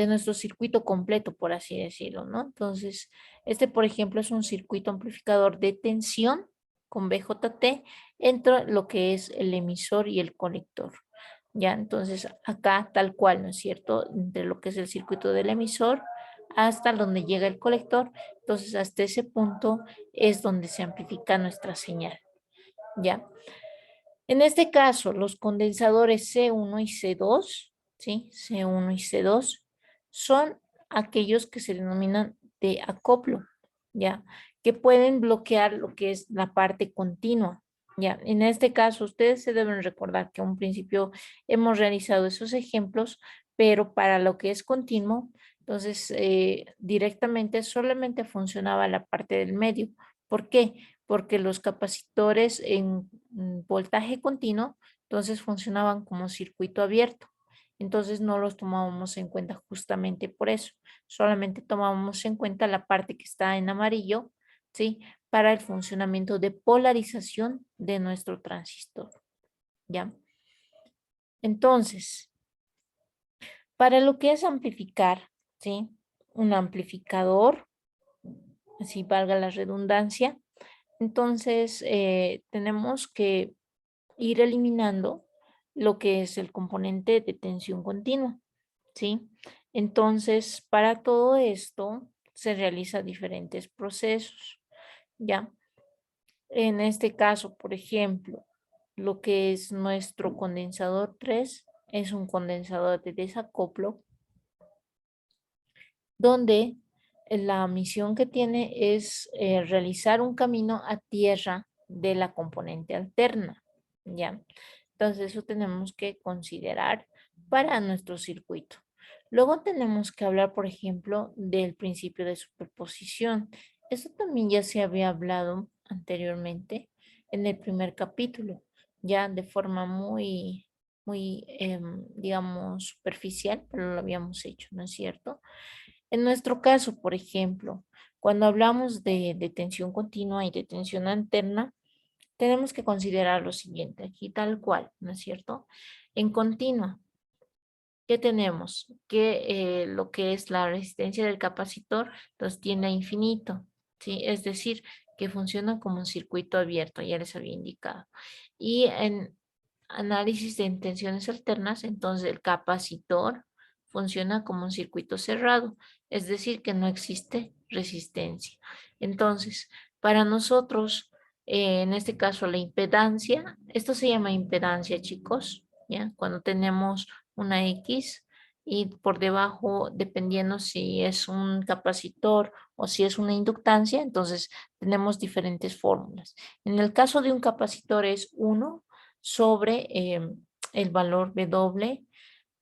nuestro circuito completo, por así decirlo, ¿no? Entonces, este, por ejemplo, es un circuito amplificador de tensión con BJT entre lo que es el emisor y el colector. Ya, entonces acá tal cual, ¿no es cierto? Entre lo que es el circuito del emisor hasta donde llega el colector. Entonces, hasta ese punto es donde se amplifica nuestra señal. ¿Ya? En este caso, los condensadores C1 y C2, ¿sí? C1 y C2 son aquellos que se denominan de acoplo, ¿ya? Que pueden bloquear lo que es la parte continua, ¿ya? En este caso, ustedes se deben recordar que a un principio hemos realizado esos ejemplos, pero para lo que es continuo, entonces directamente solamente funcionaba la parte del medio. ¿Por qué? Porque los capacitores en voltaje continuo, entonces funcionaban como circuito abierto. Entonces no los tomábamos en cuenta justamente por eso. Solamente tomábamos en cuenta la parte que está en amarillo, ¿sí? Para el funcionamiento de polarización de nuestro transistor, ¿ya? Entonces, para lo que es amplificar, ¿sí? Un amplificador, así valga la redundancia, entonces tenemos que ir eliminando lo que es el componente de tensión continua, ¿sí? Entonces, para todo esto se realizan diferentes procesos, ¿ya? En este caso, por ejemplo, lo que es nuestro condensador 3 es un condensador de desacoplo donde la misión que tiene es realizar un camino a tierra de la componente alterna, ¿ya? Entonces eso tenemos que considerar para nuestro circuito. Luego tenemos que hablar, por ejemplo, del principio de superposición. Esto también ya se había hablado anteriormente en el primer capítulo, ya de forma muy, digamos, superficial, pero lo habíamos hecho, ¿no es cierto? En nuestro caso, por ejemplo, cuando hablamos de tensión continua y de tensión alterna, tenemos que considerar lo siguiente, aquí tal cual, ¿no es cierto? En continua, ¿qué tenemos? Que lo que es la resistencia del capacitor, entonces tiende a infinito, ¿sí? Es decir, que funciona como un circuito abierto, ya les había indicado. Y en análisis de tensiones alternas, entonces el capacitor funciona como un circuito cerrado, es decir, que no existe resistencia. Entonces, para nosotros en este caso la impedancia. Esto se llama impedancia, chicos, ¿ya? Cuando tenemos una X y por debajo, dependiendo si es un capacitor o si es una inductancia, entonces tenemos diferentes fórmulas. En el caso de un capacitor es 1 sobre el valor W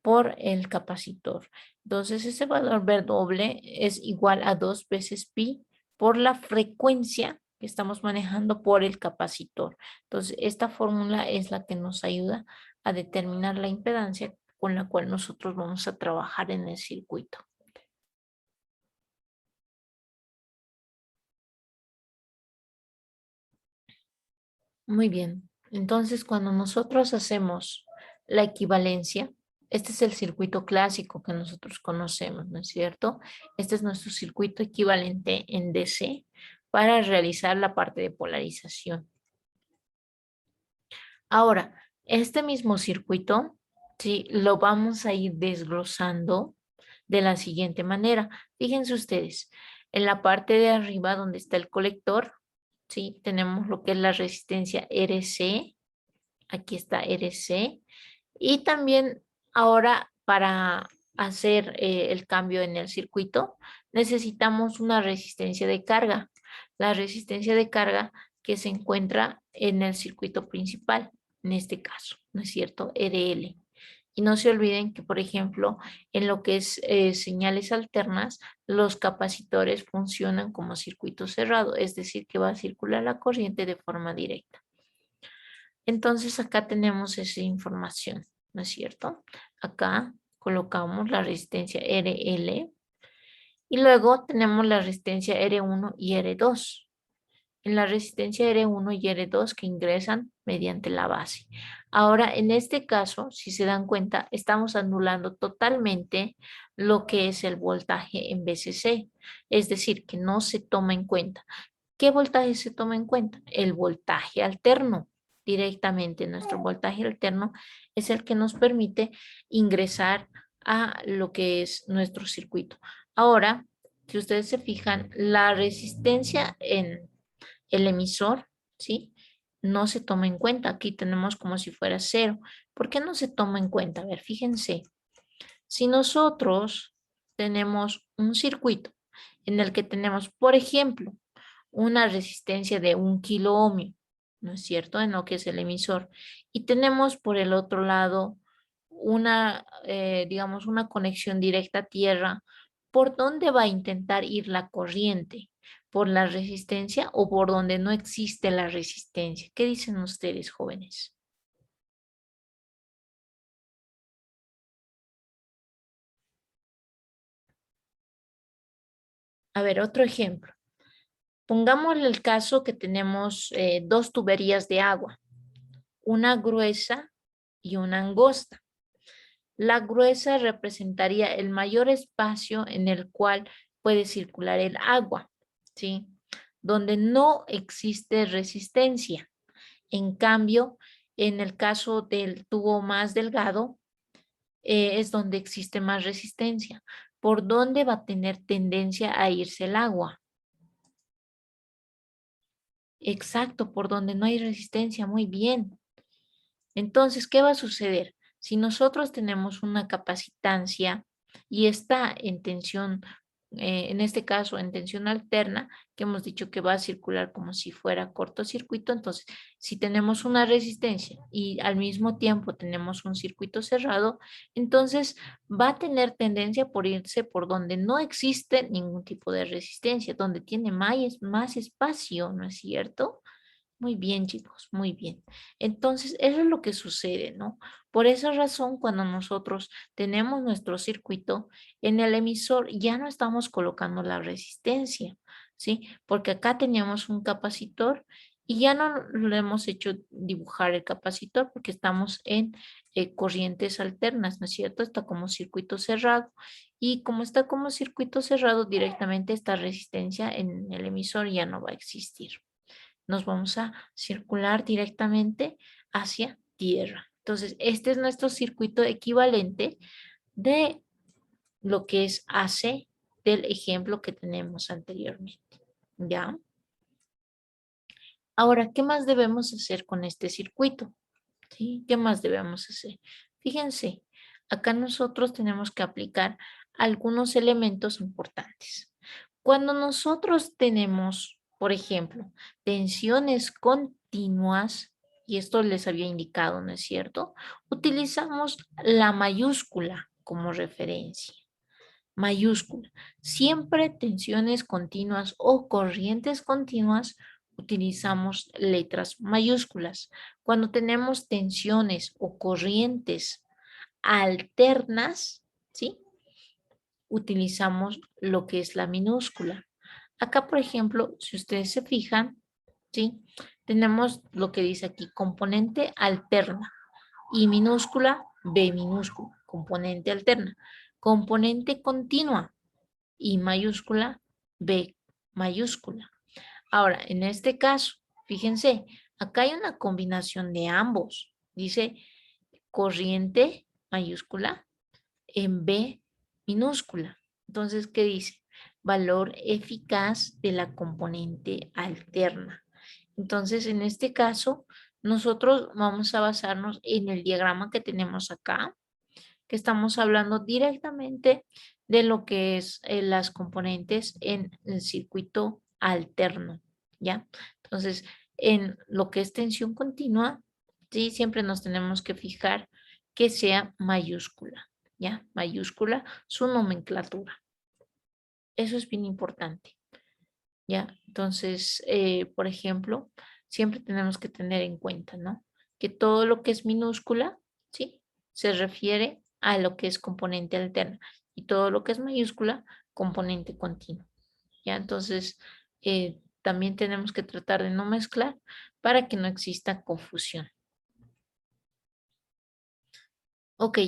por el capacitor. Entonces, ese valor W es igual a 2 veces pi por la frecuencia que estamos manejando por el capacitor. Entonces, esta fórmula es la que nos ayuda a determinar la impedancia con la cual nosotros vamos a trabajar en el circuito. Muy bien. Entonces, cuando nosotros hacemos la equivalencia, este es el circuito clásico que nosotros conocemos, ¿no es cierto? Este es nuestro circuito equivalente en DC para realizar la parte de polarización. Ahora, este mismo circuito, sí, lo vamos a ir desglosando de la siguiente manera. Fíjense ustedes, en la parte de arriba donde está el colector, sí, tenemos lo que es la resistencia RC. Aquí está RC. Y también ahora para hacer el cambio en el circuito, necesitamos una resistencia de carga. La resistencia de carga que se encuentra en el circuito principal, en este caso, ¿no es cierto? RL. Y no se olviden que, por ejemplo, en lo que es señales alternas, los capacitores funcionan como circuito cerrado, es decir, que va a circular la corriente de forma directa. Entonces acá tenemos esa información, ¿no es cierto? Acá colocamos la resistencia RL y luego tenemos la resistencia R1 y R2. En la resistencia R1 y R2 que ingresan mediante la base. Ahora, en este caso, si se dan cuenta, estamos anulando totalmente lo que es el voltaje en VCC. Es decir, que no se toma en cuenta. ¿Qué voltaje se toma en cuenta? El voltaje alterno. Directamente nuestro voltaje alterno es el que nos permite ingresar a lo que es nuestro circuito. Ahora, si ustedes se fijan, la resistencia en el emisor, ¿sí? No se toma en cuenta. Aquí tenemos como si fuera cero. ¿Por qué no se toma en cuenta? A ver, fíjense. Si nosotros tenemos un circuito en el que tenemos, por ejemplo, una resistencia de 1 kilo ohmio, ¿no es cierto? En lo que es el emisor. Y tenemos por el otro lado una, digamos, una conexión directa a tierra. ¿Por dónde va a intentar ir la corriente? ¿Por la resistencia o por donde no existe la resistencia? ¿Qué dicen ustedes, jóvenes? A ver, otro ejemplo. Pongamos el caso que tenemos dos tuberías de agua, una gruesa y una angosta. La gruesa representaría el mayor espacio en el cual puede circular el agua, ¿sí? Donde no existe resistencia. En cambio, en el caso del tubo más delgado, es donde existe más resistencia. ¿Por dónde va a tener tendencia a irse el agua? Exacto, por donde no hay resistencia. Muy bien. Entonces, ¿qué va a suceder? Si nosotros tenemos una capacitancia y está en tensión, en este caso en tensión alterna, que hemos dicho que va a circular como si fuera cortocircuito, entonces si tenemos una resistencia y al mismo tiempo tenemos un circuito cerrado, entonces va a tener tendencia por irse por donde no existe ningún tipo de resistencia, donde tiene más espacio, ¿no es cierto? Muy bien, chicos, muy bien. Entonces, eso es lo que sucede, ¿no? Por esa razón, cuando nosotros tenemos nuestro circuito, en el emisor ya no estamos colocando la resistencia, ¿sí? Porque acá teníamos un capacitor y ya no lo hemos hecho dibujar el capacitor porque estamos en corrientes alternas, ¿no es cierto? Está como circuito cerrado. Y como está como circuito cerrado, directamente esta resistencia en el emisor ya no va a existir. Nos vamos a circular directamente hacia tierra. Entonces, este es nuestro circuito equivalente de lo que es AC del ejemplo que tenemos anteriormente. ¿Ya? Ahora, ¿qué más debemos hacer con este circuito? ¿Sí? ¿Qué más debemos hacer? Fíjense, acá nosotros tenemos que aplicar algunos elementos importantes. Cuando nosotros tenemos, por ejemplo, tensiones continuas, y esto les había indicado, ¿no es cierto? Utilizamos la mayúscula como referencia. Mayúscula. Siempre tensiones continuas o corrientes continuas utilizamos letras mayúsculas. Cuando tenemos tensiones o corrientes alternas, ¿sí? Utilizamos lo que es la minúscula. Acá, por ejemplo, si ustedes se fijan, ¿sí? Tenemos lo que dice aquí, componente alterna. I minúscula, B minúscula, componente alterna. Componente continua, I mayúscula, B mayúscula. Ahora, en este caso, fíjense, acá hay una combinación de ambos. Dice corriente mayúscula en B minúscula. Entonces, ¿qué dice? Valor eficaz de la componente alterna. Entonces, en este caso, nosotros vamos a basarnos en el diagrama que tenemos acá, que estamos hablando directamente de lo que es las componentes en el circuito alterno, ¿ya? Entonces, en lo que es tensión continua, sí, siempre nos tenemos que fijar que sea mayúscula, ¿ya? Mayúscula, su nomenclatura. Eso es bien importante, ¿ya? Entonces, por ejemplo, siempre tenemos que tener en cuenta, ¿no? Que todo lo que es minúscula, ¿sí? Se refiere a lo que es componente alterna y todo lo que es mayúscula, componente continuo, ¿ya? Entonces, también tenemos que tratar de no mezclar para que no exista confusión. Ok,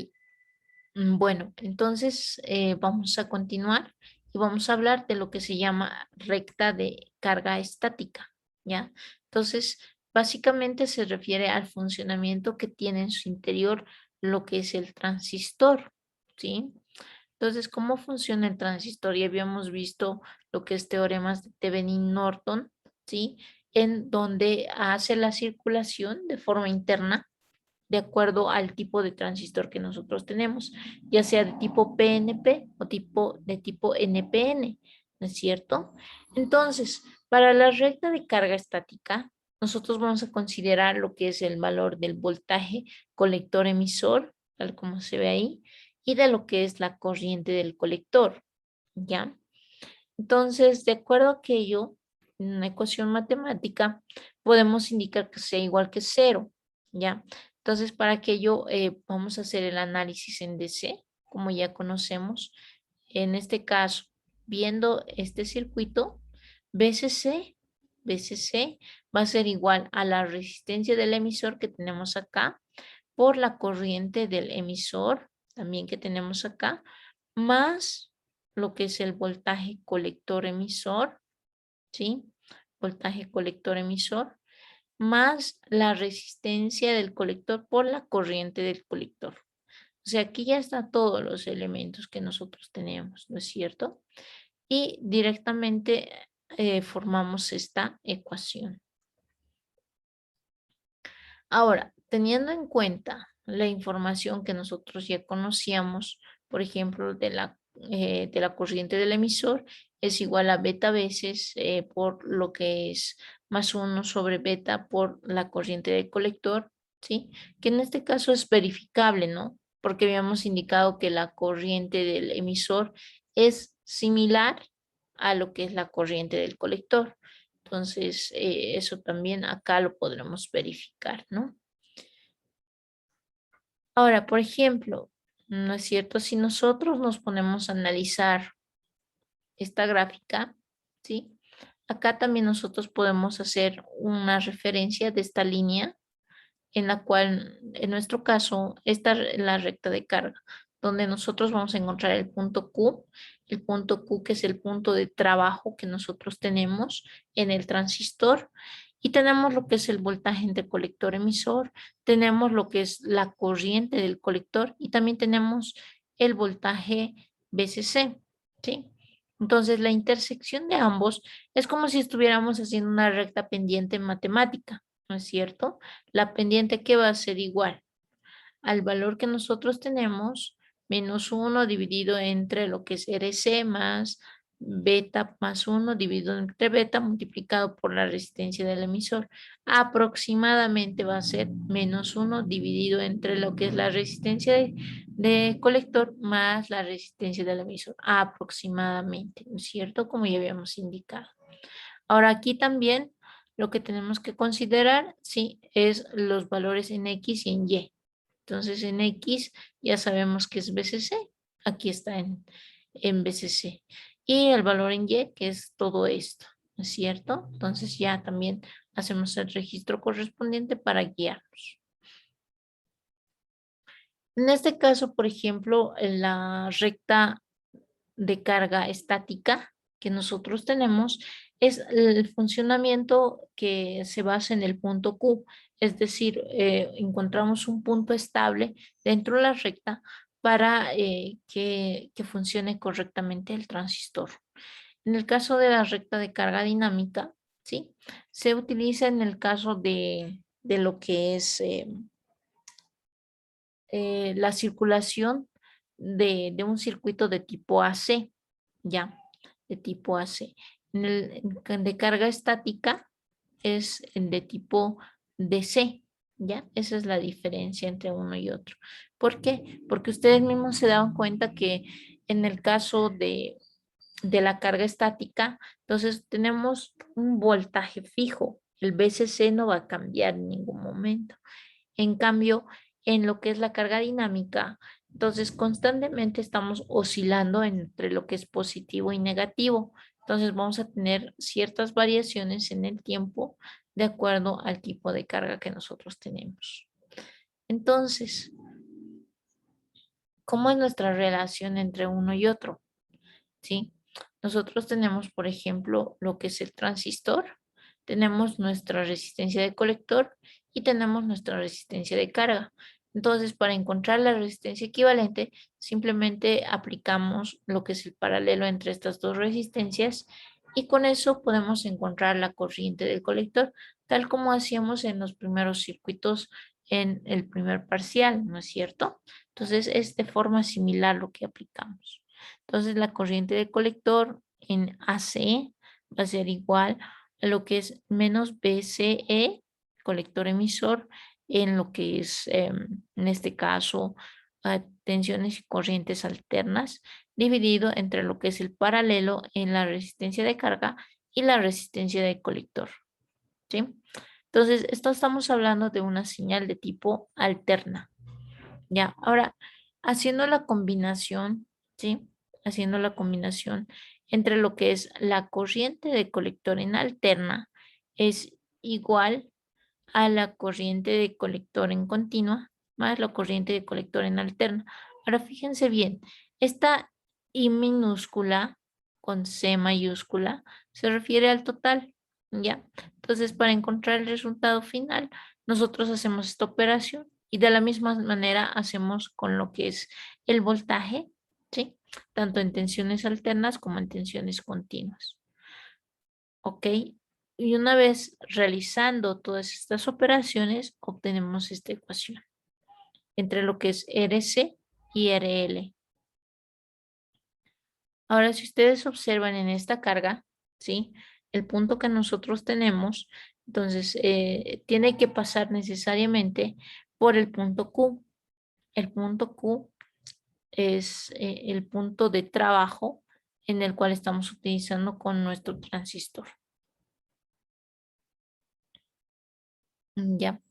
bueno, entonces vamos a continuar y vamos a hablar de lo que se llama recta de carga estática, ¿ya? Entonces, básicamente se refiere al funcionamiento que tiene en su interior lo que es el transistor, ¿sí? Entonces, ¿cómo funciona el transistor? Ya habíamos visto lo que es teoremas de Thevenin-Norton, ¿sí? En donde hace la circulación de forma interna de acuerdo al tipo de transistor que nosotros tenemos, ya sea de tipo PNP o de tipo NPN, ¿no es cierto? Entonces, para la recta de carga estática, nosotros vamos a considerar lo que es el valor del voltaje colector emisor, tal como se ve ahí, y de lo que es la corriente del colector, ¿ya? Entonces, de acuerdo a aquello, en una ecuación matemática, podemos indicar que sea igual que cero, ¿ya? Entonces, para aquello, vamos a hacer el análisis en DC, como ya conocemos. En este caso, viendo este circuito, BCC, BCC va a ser igual a la resistencia del emisor que tenemos acá por la corriente del emisor, también que tenemos acá, más lo que es el voltaje colector emisor, ¿sí? Voltaje colector emisor, más la resistencia del colector por la corriente del colector. O sea, aquí ya están todos los elementos que nosotros tenemos, ¿no es cierto? Y directamente formamos esta ecuación. Ahora, teniendo en cuenta la información que nosotros ya conocíamos, por ejemplo, de la corriente del emisor, es igual a beta veces por lo que es más 1 sobre beta por la corriente del colector, ¿sí? Que en este caso es verificable, ¿no? Porque habíamos indicado que la corriente del emisor es similar a lo que es la corriente del colector. Entonces, eso también acá lo podremos verificar, ¿no? Ahora, por ejemplo, ¿no es cierto? Si nosotros nos ponemos a analizar esta gráfica, ¿sí? Acá también nosotros podemos hacer una referencia de esta línea en la cual, en nuestro caso, esta es la recta de carga, donde nosotros vamos a encontrar el punto Q que es el punto de trabajo que nosotros tenemos en el transistor, y tenemos lo que es el voltaje entre colector emisor, tenemos lo que es la corriente del colector y también tenemos el voltaje VCC, ¿sí? Entonces, la intersección de ambos es como si estuviéramos haciendo una recta pendiente en matemática, ¿no es cierto? La pendiente que va a ser igual al valor que nosotros tenemos, menos 1 dividido entre lo que es RC más beta más 1 dividido entre beta multiplicado por la resistencia del emisor. Aproximadamente va a ser menos 1 dividido entre lo que es la resistencia de colector más la resistencia del emisor. Aproximadamente, ¿no es cierto? Como ya habíamos indicado. Ahora aquí también lo que tenemos que considerar, sí, es los valores en X y en Y. Entonces en X ya sabemos que es BCC. Aquí está en BCC. Y el valor en Y, que es todo esto, ¿no es cierto? Entonces ya también hacemos el registro correspondiente para guiarnos. En este caso, por ejemplo, en la recta de carga estática que nosotros tenemos es el funcionamiento que se basa en el punto Q, es decir, encontramos un punto estable dentro de la recta para que funcione correctamente el transistor. En el caso de la recta de carga dinámica, ¿sí? Se utiliza en el caso de lo que es la circulación de un circuito de tipo AC, ya, de tipo AC. De carga estática es de tipo DC, ¿ya? Esa es la diferencia entre uno y otro. ¿Por qué? Porque ustedes mismos se dan cuenta que en el caso de la carga estática, entonces tenemos un voltaje fijo. El VCC no va a cambiar en ningún momento. En cambio, en lo que es la carga dinámica, entonces constantemente estamos oscilando entre lo que es positivo y negativo. Entonces vamos a tener ciertas variaciones en el tiempo de acuerdo al tipo de carga que nosotros tenemos. Entonces, ¿cómo es nuestra relación entre uno y otro? ¿Sí? Nosotros tenemos, por ejemplo, lo que es el transistor, tenemos nuestra resistencia de colector y tenemos nuestra resistencia de carga. Entonces, para encontrar la resistencia equivalente, simplemente aplicamos lo que es el paralelo entre estas dos resistencias y con eso podemos encontrar la corriente del colector, tal como hacíamos en los primeros circuitos en el primer parcial, ¿no es cierto? Entonces, es de forma similar lo que aplicamos. Entonces, la corriente del colector en AC va a ser igual a lo que es menos BCE, colector emisor, en lo que es, en este caso, tensiones y corrientes alternas, dividido entre lo que es el paralelo en la resistencia de carga y la resistencia de colector. ¿Sí? Entonces, esto estamos hablando de una señal de tipo alterna. Ya, ahora, haciendo la combinación, ¿sí? Haciendo la combinación entre lo que es la corriente de colector en alterna es igual a la corriente de colector en continua más la corriente de colector en alterna. Ahora, fíjense bien, esta I minúscula con C mayúscula se refiere al total, ¿ya? Entonces, para encontrar el resultado final, nosotros hacemos esta operación y de la misma manera hacemos con lo que es el voltaje, ¿sí? Tanto en tensiones alternas como en tensiones continuas. ¿Ok? Y una vez realizando todas estas operaciones, obtenemos esta ecuación entre lo que es RC y RL. Ahora, si ustedes observan en esta carga, ¿sí? El punto que nosotros tenemos, entonces, tiene que pasar necesariamente por el punto Q. El punto Q es el punto de trabajo en el cual estamos utilizando con nuestro transistor. ¿Ya?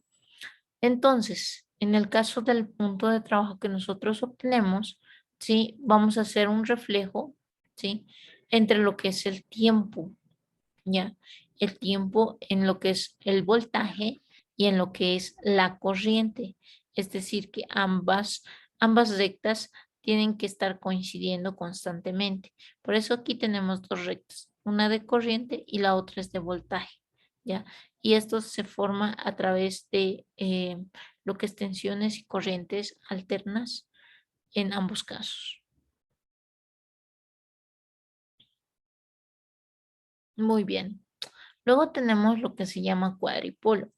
Entonces, en el caso del punto de trabajo que nosotros obtenemos, ¿sí? Vamos a hacer un reflejo, ¿sí? Entre lo que es el tiempo, ¿ya? El tiempo en lo que es el voltaje y en lo que es la corriente. Es decir, que ambas rectas tienen que estar coincidiendo constantemente. Por eso aquí tenemos dos rectas, una de corriente y la otra es de voltaje, ¿ya? Y esto se forma a través de lo que es tensiones y corrientes alternas en ambos casos. Muy bien. Luego tenemos lo que se llama cuadripolo.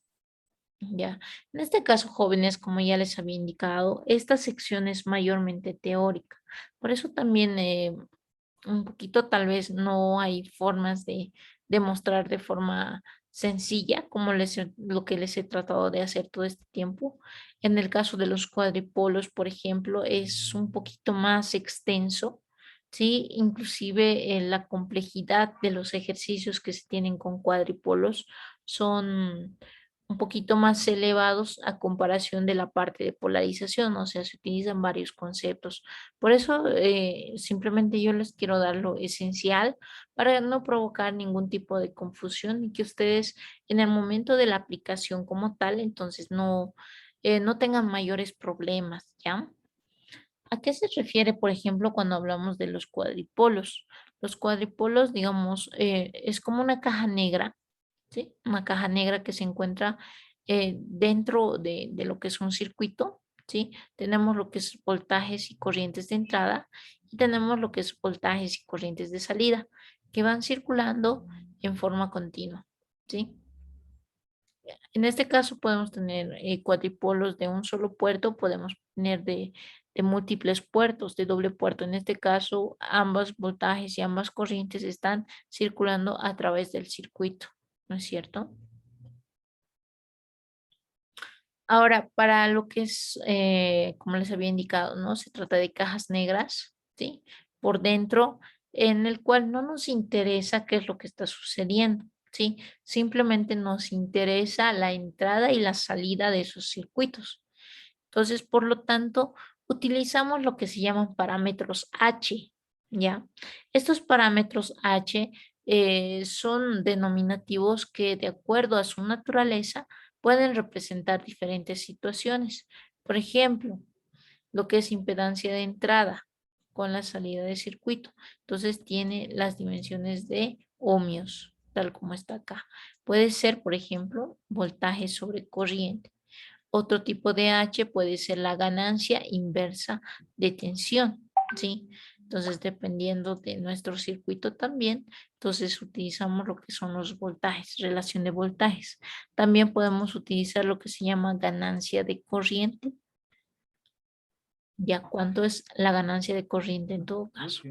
Ya. En este caso, jóvenes, como ya les había indicado, esta sección es mayormente teórica. Por eso también un poquito tal vez no hay formas de demostrar de forma sencilla como lo que les he tratado de hacer todo este tiempo. En el caso de los cuadripolos, por ejemplo, es un poquito más extenso, ¿sí? Inclusive la complejidad de los ejercicios que se tienen con cuadripolos son un poquito más elevados a comparación de la parte de polarización, o sea, se utilizan varios conceptos. Por eso simplemente yo les quiero dar lo esencial para no provocar ningún tipo de confusión y que ustedes en el momento de la aplicación como tal, entonces no tengan mayores problemas, ¿ya? ¿A qué se refiere, por ejemplo, cuando hablamos de los cuadripolos? Los cuadripolos, digamos, es como una caja negra, ¿sí? Una caja negra que se encuentra dentro de lo que es un circuito, ¿sí? Tenemos lo que es voltajes y corrientes de entrada y tenemos lo que es voltajes y corrientes de salida que van circulando en forma continua, ¿sí? En este caso podemos tener cuadripolos de un solo puerto, podemos tener de múltiples puertos, de doble puerto. En este caso, ambos voltajes y ambas corrientes están circulando a través del circuito, ¿no es cierto? Ahora, para lo que es, como les había indicado, ¿no? Se trata de cajas negras, ¿sí? Por dentro, en el cual no nos interesa qué es lo que está sucediendo, ¿sí? Simplemente nos interesa la entrada y la salida de esos circuitos. Entonces, por lo tanto, utilizamos lo que se llaman parámetros H, ¿ya? Estos parámetros H son denominativos que, de acuerdo a su naturaleza, pueden representar diferentes situaciones. Por ejemplo, lo que es impedancia de entrada con la salida de circuito. Entonces, tiene las dimensiones de ohmios, tal como está acá. Puede ser, por ejemplo, voltaje sobre corriente. Otro tipo de H puede ser la ganancia inversa de tensión, ¿sí? Entonces, dependiendo de nuestro circuito también, entonces utilizamos lo que son los voltajes, relación de voltajes. También podemos utilizar lo que se llama ganancia de corriente. ¿Ya cuánto es la ganancia de corriente en todo caso?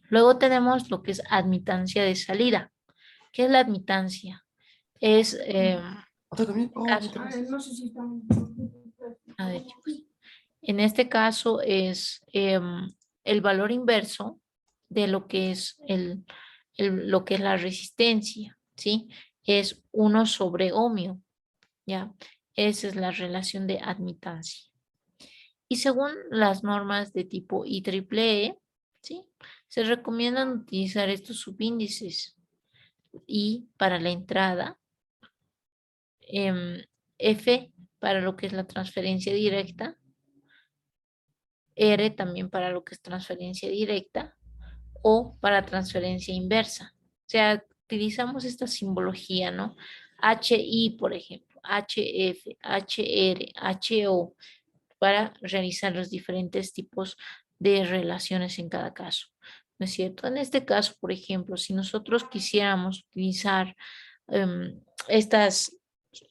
Luego tenemos lo que es admitancia de salida. ¿Qué es la admitancia? Es, caso, a ver, chicos. En este caso es el valor inverso de lo que es lo que es la resistencia, ¿sí? Es 1 sobre ohmio, ¿ya? Esa es la relación de admitancia. Y según las normas de tipo IEEE, ¿sí? Se recomiendan utilizar estos subíndices. I para la entrada, F para lo que es la transferencia directa, R también para lo que es transferencia directa o para transferencia inversa. O sea, utilizamos esta simbología, ¿no? HI, por ejemplo, HF, HR, HO, para realizar los diferentes tipos de relaciones en cada caso. ¿No es cierto? En este caso, por ejemplo, si nosotros quisiéramos utilizar em, estas,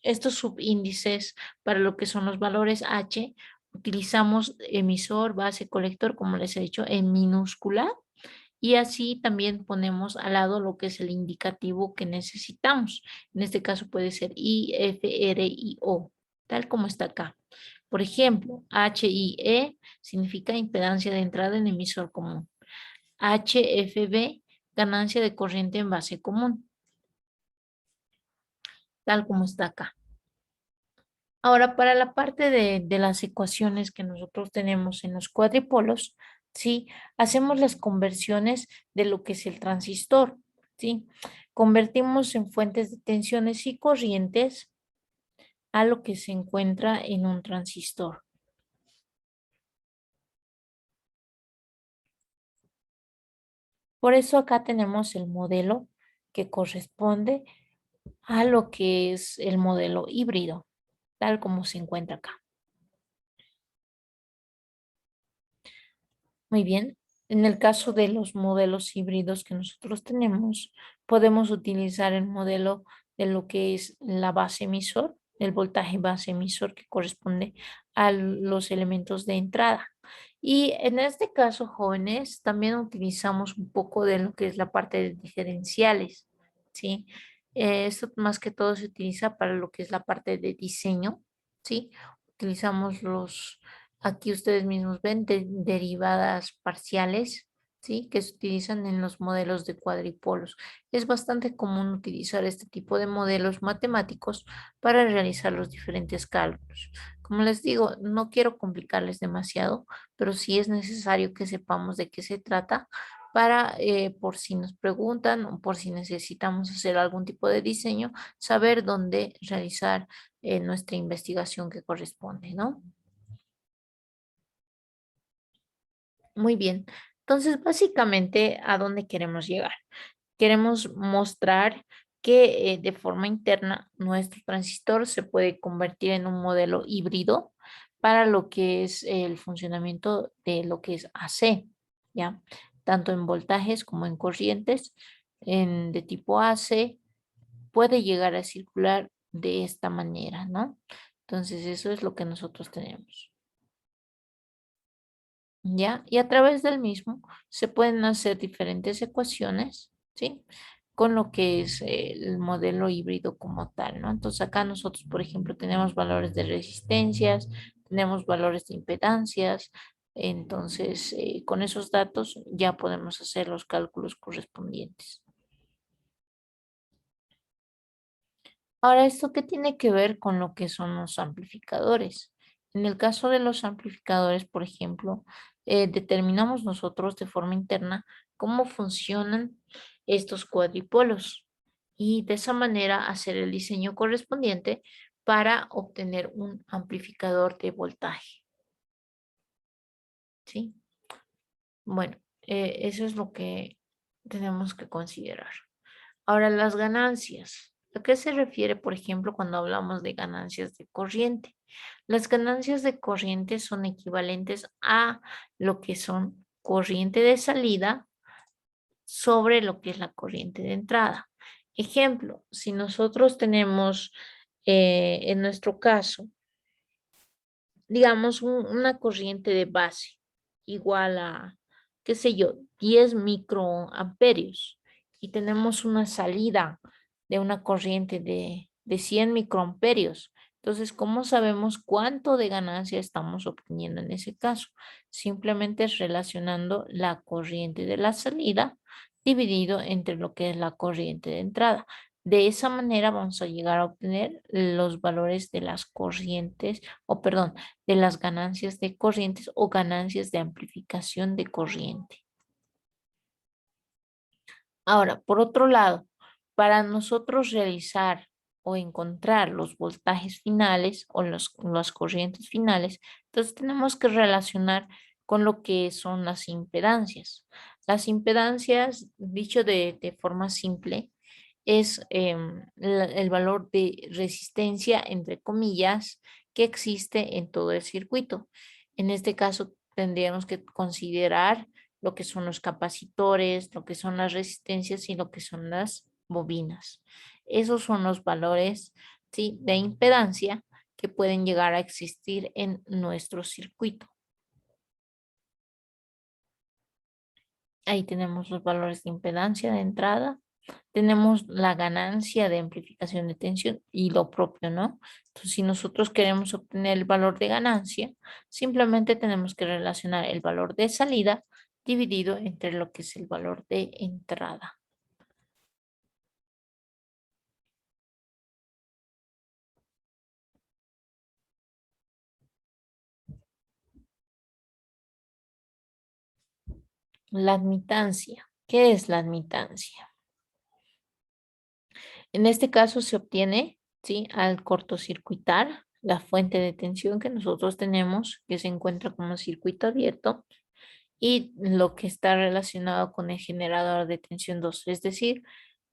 estos subíndices para lo que son los valores H, utilizamos emisor, base, colector, como les he dicho, en minúscula. Y así también ponemos al lado lo que es el indicativo que necesitamos. En este caso puede ser I, F, R, I, O, tal como está acá. Por ejemplo, HIE significa impedancia de entrada en emisor común. HFB, ganancia de corriente en base común, tal como está acá. Ahora, para la parte de las ecuaciones que nosotros tenemos en los cuadripolos, ¿sí? Hacemos las conversiones de lo que es el transistor, ¿sí? Convertimos en fuentes de tensiones y corrientes a lo que se encuentra en un transistor. Por eso acá tenemos el modelo que corresponde a lo que es el modelo híbrido, tal como se encuentra acá. Muy bien. En el caso de los modelos híbridos que nosotros tenemos, podemos utilizar el modelo de lo que es la base emisor, el voltaje base emisor que corresponde a los elementos de entrada. Y en este caso, jóvenes, también utilizamos un poco de lo que es la parte de diferenciales, ¿sí? Esto más que todo se utiliza para lo que es la parte de diseño, ¿sí? Utilizamos aquí ustedes mismos ven derivadas parciales, ¿sí? Que se utilizan en los modelos de cuadripolos. Es bastante común utilizar este tipo de modelos matemáticos para realizar los diferentes cálculos. Como les digo, no quiero complicarles demasiado, pero sí es necesario que sepamos de qué se trata para, por si nos preguntan o por si necesitamos hacer algún tipo de diseño, saber dónde realizar nuestra investigación que corresponde, ¿no? Muy bien. Entonces, básicamente, ¿a dónde queremos llegar? Queremos mostrar que de forma interna nuestro transistor se puede convertir en un modelo híbrido para lo que es el funcionamiento de lo que es AC, ¿ya? Tanto en voltajes como en corrientes de tipo AC puede llegar a circular de esta manera, ¿no? Entonces, eso es lo que nosotros tenemos. ¿Ya? Y a través del mismo se pueden hacer diferentes ecuaciones, ¿sí? Con lo que es el modelo híbrido como tal, ¿no? Entonces acá nosotros, por ejemplo, tenemos valores de resistencias, tenemos valores de impedancias, entonces con esos datos ya podemos hacer los cálculos correspondientes. Ahora, ¿esto qué tiene que ver con lo que son los amplificadores? En el caso de los amplificadores, por ejemplo, determinamos nosotros de forma interna cómo funcionan estos cuadripolos y de esa manera hacer el diseño correspondiente para obtener un amplificador de voltaje, ¿sí? Bueno, eso es lo que tenemos que considerar. Ahora, las ganancias. ¿A qué se refiere, por ejemplo, cuando hablamos de ganancias de corriente? Las ganancias de corriente son equivalentes a lo que son corriente de salida sobre lo que es la corriente de entrada. Ejemplo, si nosotros tenemos en nuestro caso, digamos, una corriente de base igual a, qué sé yo, 10 microamperios y tenemos una salida de una corriente de 100 microamperios. Entonces, ¿cómo sabemos cuánto de ganancia estamos obteniendo en ese caso? Simplemente es relacionando la corriente de la salida dividido entre lo que es la corriente de entrada. De esa manera vamos a llegar a obtener los valores de las corrientes, o perdón, de las ganancias de corrientes o ganancias de amplificación de corriente. Ahora, por otro lado, para nosotros realizar o encontrar los voltajes finales o las corrientes finales, entonces tenemos que relacionar con lo que son las impedancias. Las impedancias, dicho de forma simple, es el valor de resistencia, entre comillas, que existe en todo el circuito. En este caso, tendríamos que considerar lo que son los capacitores, lo que son las resistencias y lo que son las bobinas. Esos son los valores, ¿sí?, de impedancia que pueden llegar a existir en nuestro circuito. Ahí tenemos los valores de impedancia de entrada. Tenemos la ganancia de amplificación de tensión y lo propio, ¿no? Entonces, si nosotros queremos obtener el valor de ganancia, simplemente tenemos que relacionar el valor de salida dividido entre lo que es el valor de entrada. La admitancia. ¿Qué es la admitancia? En este caso se obtiene, ¿sí?, al cortocircuitar la fuente de tensión que nosotros tenemos, que se encuentra como circuito abierto, y lo que está relacionado con el generador de tensión 2, es decir,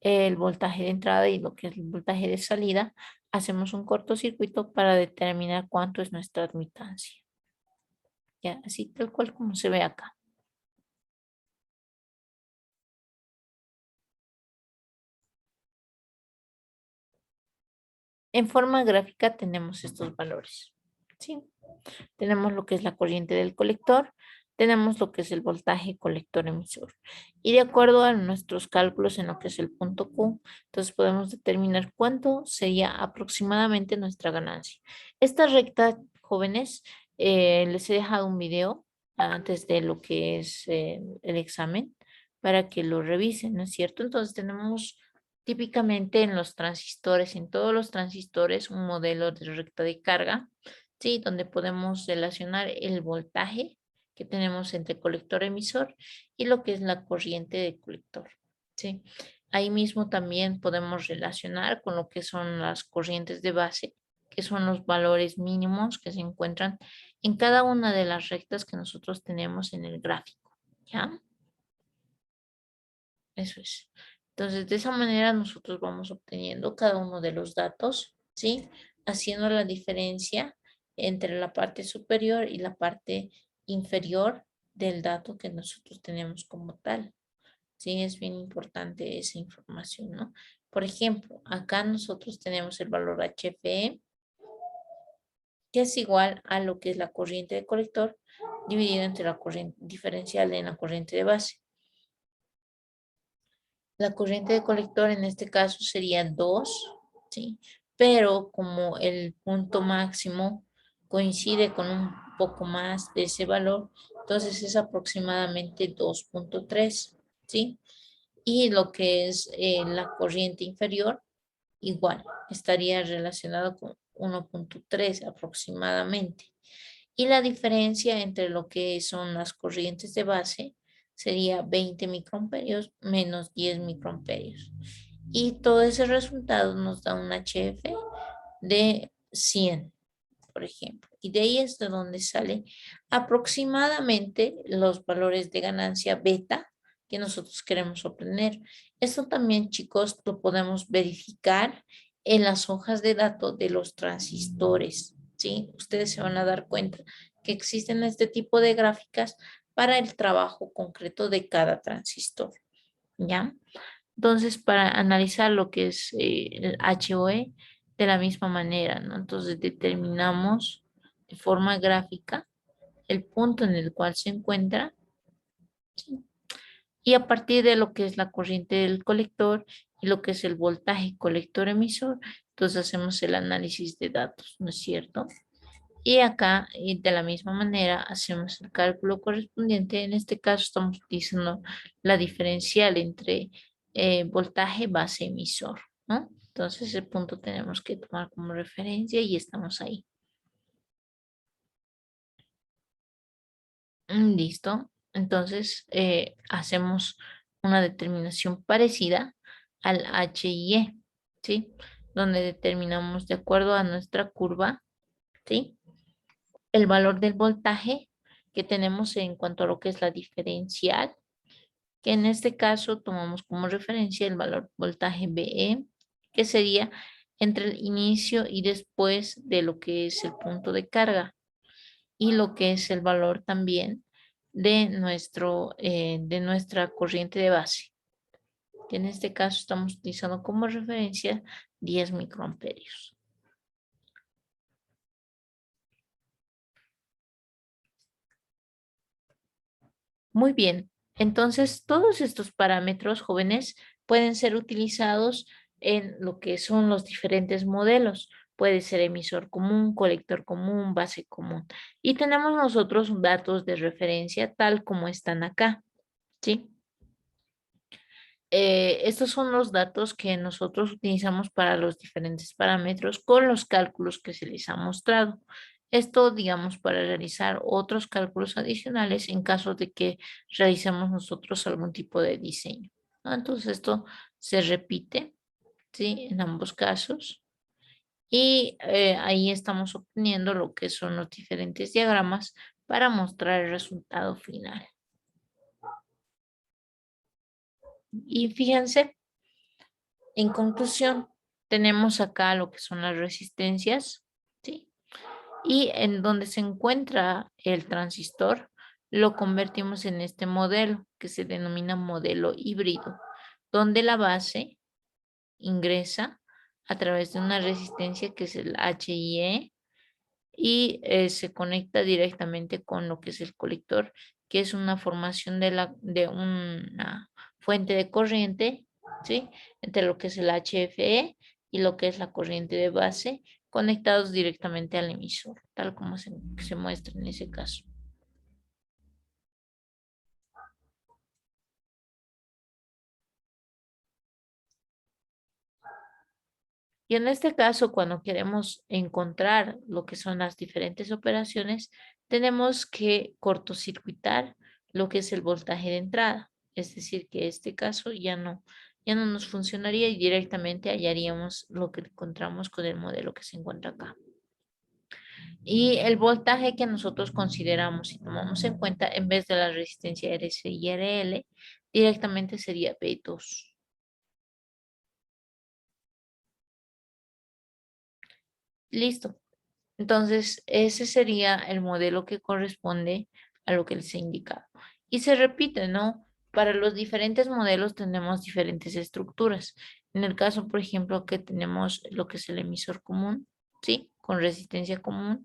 el voltaje de entrada y lo que es el voltaje de salida, hacemos un cortocircuito para determinar cuánto es nuestra admitancia. Ya, así tal cual como se ve acá. En forma gráfica tenemos estos valores, ¿sí? Tenemos lo que es la corriente del colector, tenemos lo que es el voltaje colector emisor. Y de acuerdo a nuestros cálculos en lo que es el punto Q, entonces podemos determinar cuánto sería aproximadamente nuestra ganancia. Esta recta, jóvenes, les he dejado un video antes de lo que es el examen para que lo revisen, ¿no es cierto? Entonces tenemos típicamente en los transistores, en todos los transistores, un modelo de recta de carga, ¿sí? Donde podemos relacionar el voltaje que tenemos entre colector emisor y lo que es la corriente de colector, ¿sí? Ahí mismo también podemos relacionar con lo que son las corrientes de base, que son los valores mínimos que se encuentran en cada una de las rectas que nosotros tenemos en el gráfico, ¿ya? Eso es. Entonces, de esa manera nosotros vamos obteniendo cada uno de los datos, ¿sí? Haciendo la diferencia entre la parte superior y la parte inferior del dato que nosotros tenemos como tal. Sí, es bien importante esa información, ¿no? Por ejemplo, acá nosotros tenemos el valor HFE, que es igual a lo que es la corriente de colector dividido entre la corriente diferencial en la corriente de base. La corriente de colector en este caso sería 2, ¿sí? Pero como el punto máximo coincide con un poco más de ese valor, entonces es aproximadamente 2,3, ¿sí? Y lo que es la corriente inferior, igual, estaría relacionado con 1,3 aproximadamente. Y la diferencia entre lo que son las corrientes de base sería 20 microamperios menos 10 microamperios. Y todo ese resultado nos da un HF de 100, por ejemplo. Y de ahí es de donde salen aproximadamente los valores de ganancia beta que nosotros queremos obtener. Esto también, chicos, lo podemos verificar en las hojas de datos de los transistores, ¿sí? Ustedes se van a dar cuenta que existen este tipo de gráficas para el trabajo concreto de cada transistor, ¿ya? Entonces, para analizar lo que es el HOE, de la misma manera, ¿no? Entonces, determinamos de forma gráfica el punto en el cual se encuentra, ¿sí? Y a partir de lo que es la corriente del colector y lo que es el voltaje colector emisor, entonces hacemos el análisis de datos, ¿no es cierto? Y acá, de la misma manera, hacemos el cálculo correspondiente. En este caso, estamos utilizando la diferencial entre voltaje base emisor, ¿no? Entonces, ese punto tenemos que tomar como referencia y estamos ahí. Listo. Entonces, hacemos una determinación parecida al H y E, ¿sí? Donde determinamos de acuerdo a nuestra curva, ¿sí? El valor del voltaje que tenemos en cuanto a lo que es la diferencial, que en este caso tomamos como referencia el valor voltaje BE, que sería entre el inicio y después de lo que es el punto de carga y lo que es el valor también de de nuestra corriente de base, que en este caso estamos utilizando como referencia 10 microamperios. Muy bien, entonces todos estos parámetros, jóvenes, pueden ser utilizados en lo que son los diferentes modelos. Puede ser emisor común, colector común, base común. Y tenemos nosotros datos de referencia tal como están acá, ¿sí? Estos son los datos que nosotros utilizamos para los diferentes parámetros con los cálculos que se les ha mostrado. Esto, digamos, para realizar otros cálculos adicionales en caso de que realicemos nosotros algún tipo de diseño, ¿no? Entonces, esto se repite, ¿sí? En ambos casos. Y ahí estamos obteniendo lo que son los diferentes diagramas para mostrar el resultado final. Y fíjense, en conclusión, tenemos acá lo que son las resistencias, ¿sí? Y en donde se encuentra el transistor, lo convertimos en este modelo que se denomina modelo híbrido, donde la base ingresa a través de una resistencia que es el HIE y se conecta directamente con lo que es el colector, que es una formación de una fuente de corriente, ¿sí? Entre lo que es el HFE y lo que es la corriente de base, conectados directamente al emisor, tal como se muestra en ese caso. Y en este caso, cuando queremos encontrar lo que son las diferentes operaciones, tenemos que cortocircuitar lo que es el voltaje de entrada. Es decir, que este caso ya no nos funcionaría y directamente hallaríamos lo que encontramos con el modelo que se encuentra acá. Y el voltaje que nosotros consideramos y tomamos en cuenta en vez de la resistencia RC y RL, directamente sería B2. Listo. Entonces, ese sería el modelo que corresponde a lo que les he indicado. Y se repite, ¿no? Para los diferentes modelos tenemos diferentes estructuras. En el caso, por ejemplo, que tenemos lo que es el emisor común, ¿sí? Con resistencia común,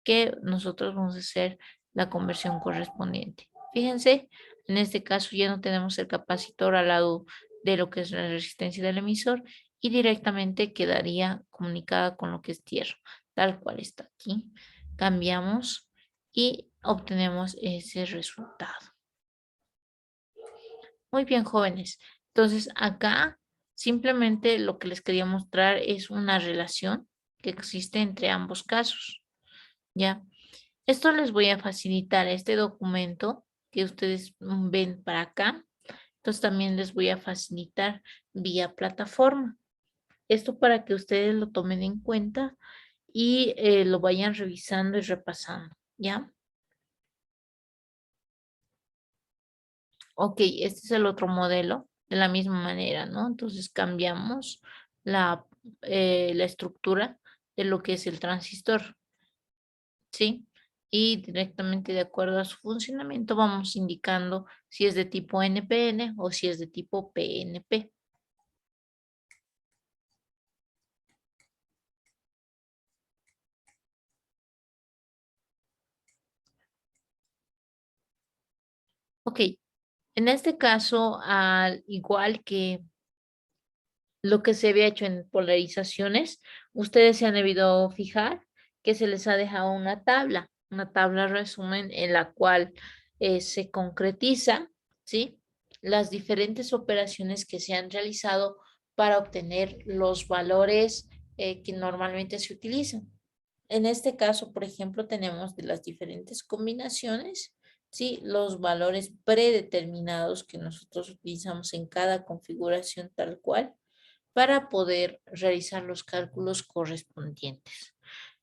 que nosotros vamos a hacer la conversión correspondiente. Fíjense, en este caso ya no tenemos el capacitor al lado de lo que es la resistencia del emisor y directamente quedaría comunicada con lo que es tierra, tal cual está aquí. Cambiamos y obtenemos ese resultado. Muy bien, jóvenes. Entonces, acá simplemente lo que les quería mostrar es una relación que existe entre ambos casos, ¿ya? Esto les voy a facilitar este documento que ustedes ven para acá. Entonces también les voy a facilitar vía plataforma. Esto para que ustedes lo tomen en cuenta y lo vayan revisando y repasando, ¿ya? Ok, este es el otro modelo de la misma manera, ¿no? Entonces cambiamos la estructura de lo que es el transistor. ¿Sí? Y directamente de acuerdo a su funcionamiento vamos indicando si es de tipo NPN o si es de tipo PNP. Ok, en este caso, al igual que lo que se había hecho en polarizaciones, ustedes se han debido fijar que se les ha dejado una tabla resumen en la cual se concretiza, ¿sí? Las diferentes operaciones que se han realizado para obtener los valores que normalmente se utilizan. En este caso, por ejemplo, tenemos de las diferentes combinaciones, ¿sí? Los valores predeterminados que nosotros utilizamos en cada configuración tal cual para poder realizar los cálculos correspondientes.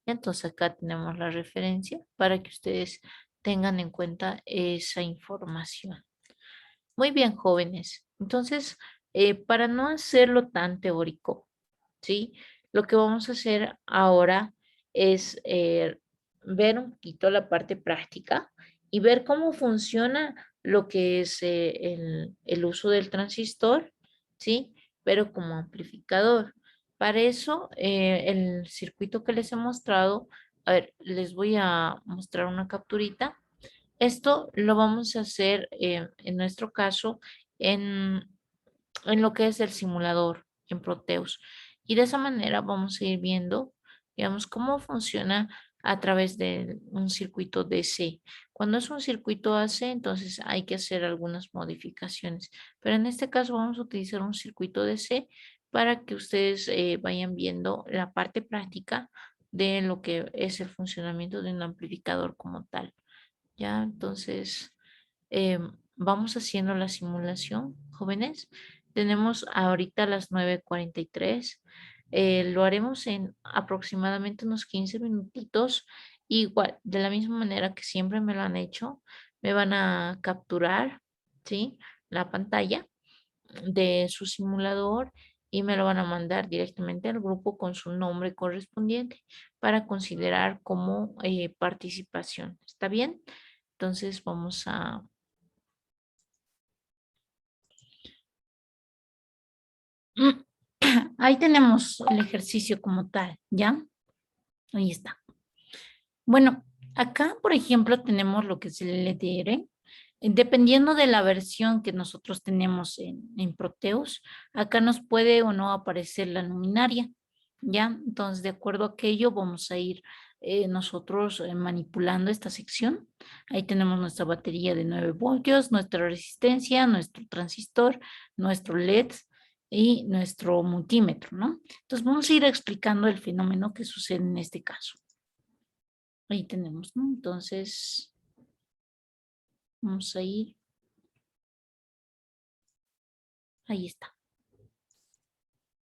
Entonces acá tenemos la referencia para que ustedes tengan en cuenta esa información. Muy bien, jóvenes. Entonces, para no hacerlo tan teórico, ¿sí? Lo que vamos a hacer ahora es ver un poquito la parte práctica y ver cómo funciona lo que es el uso del transistor, ¿sí? Pero como amplificador. Para eso, el circuito que les he mostrado, a ver, les voy a mostrar una capturita. Esto lo vamos a hacer en nuestro caso en, en lo que es el simulador en Proteus. Y de esa manera vamos a ir viendo, digamos, cómo funciona a través de un circuito DC. Cuando es un circuito AC, entonces hay que hacer algunas modificaciones. Pero en este caso vamos a utilizar un circuito DC para que ustedes vayan viendo la parte práctica de lo que es el funcionamiento de un amplificador como tal. Ya, entonces vamos haciendo la simulación, jóvenes. Tenemos ahorita las 9:43. Lo haremos en aproximadamente unos 15 minutitos. Igual, de la misma manera que siempre me lo han hecho, me van a capturar, ¿sí? La pantalla de su simulador y me lo van a mandar directamente al grupo con su nombre correspondiente para considerar como participación. ¿Está bien? Entonces vamos a... ahí tenemos el ejercicio como tal, ¿ya? Ahí está. Bueno, acá, por ejemplo, tenemos lo que es el LDR. Dependiendo de la versión que nosotros tenemos en Proteus, acá nos puede o no aparecer la luminaria, ¿ya? Entonces, de acuerdo a aquello, vamos a ir nosotros manipulando esta sección. Ahí tenemos nuestra batería de 9 voltios, nuestra resistencia, nuestro transistor, nuestro LED y nuestro multímetro, ¿no? Entonces, vamos a ir explicando el fenómeno que sucede en este caso. Ahí tenemos, ¿no? Entonces, vamos a ir. Ahí está.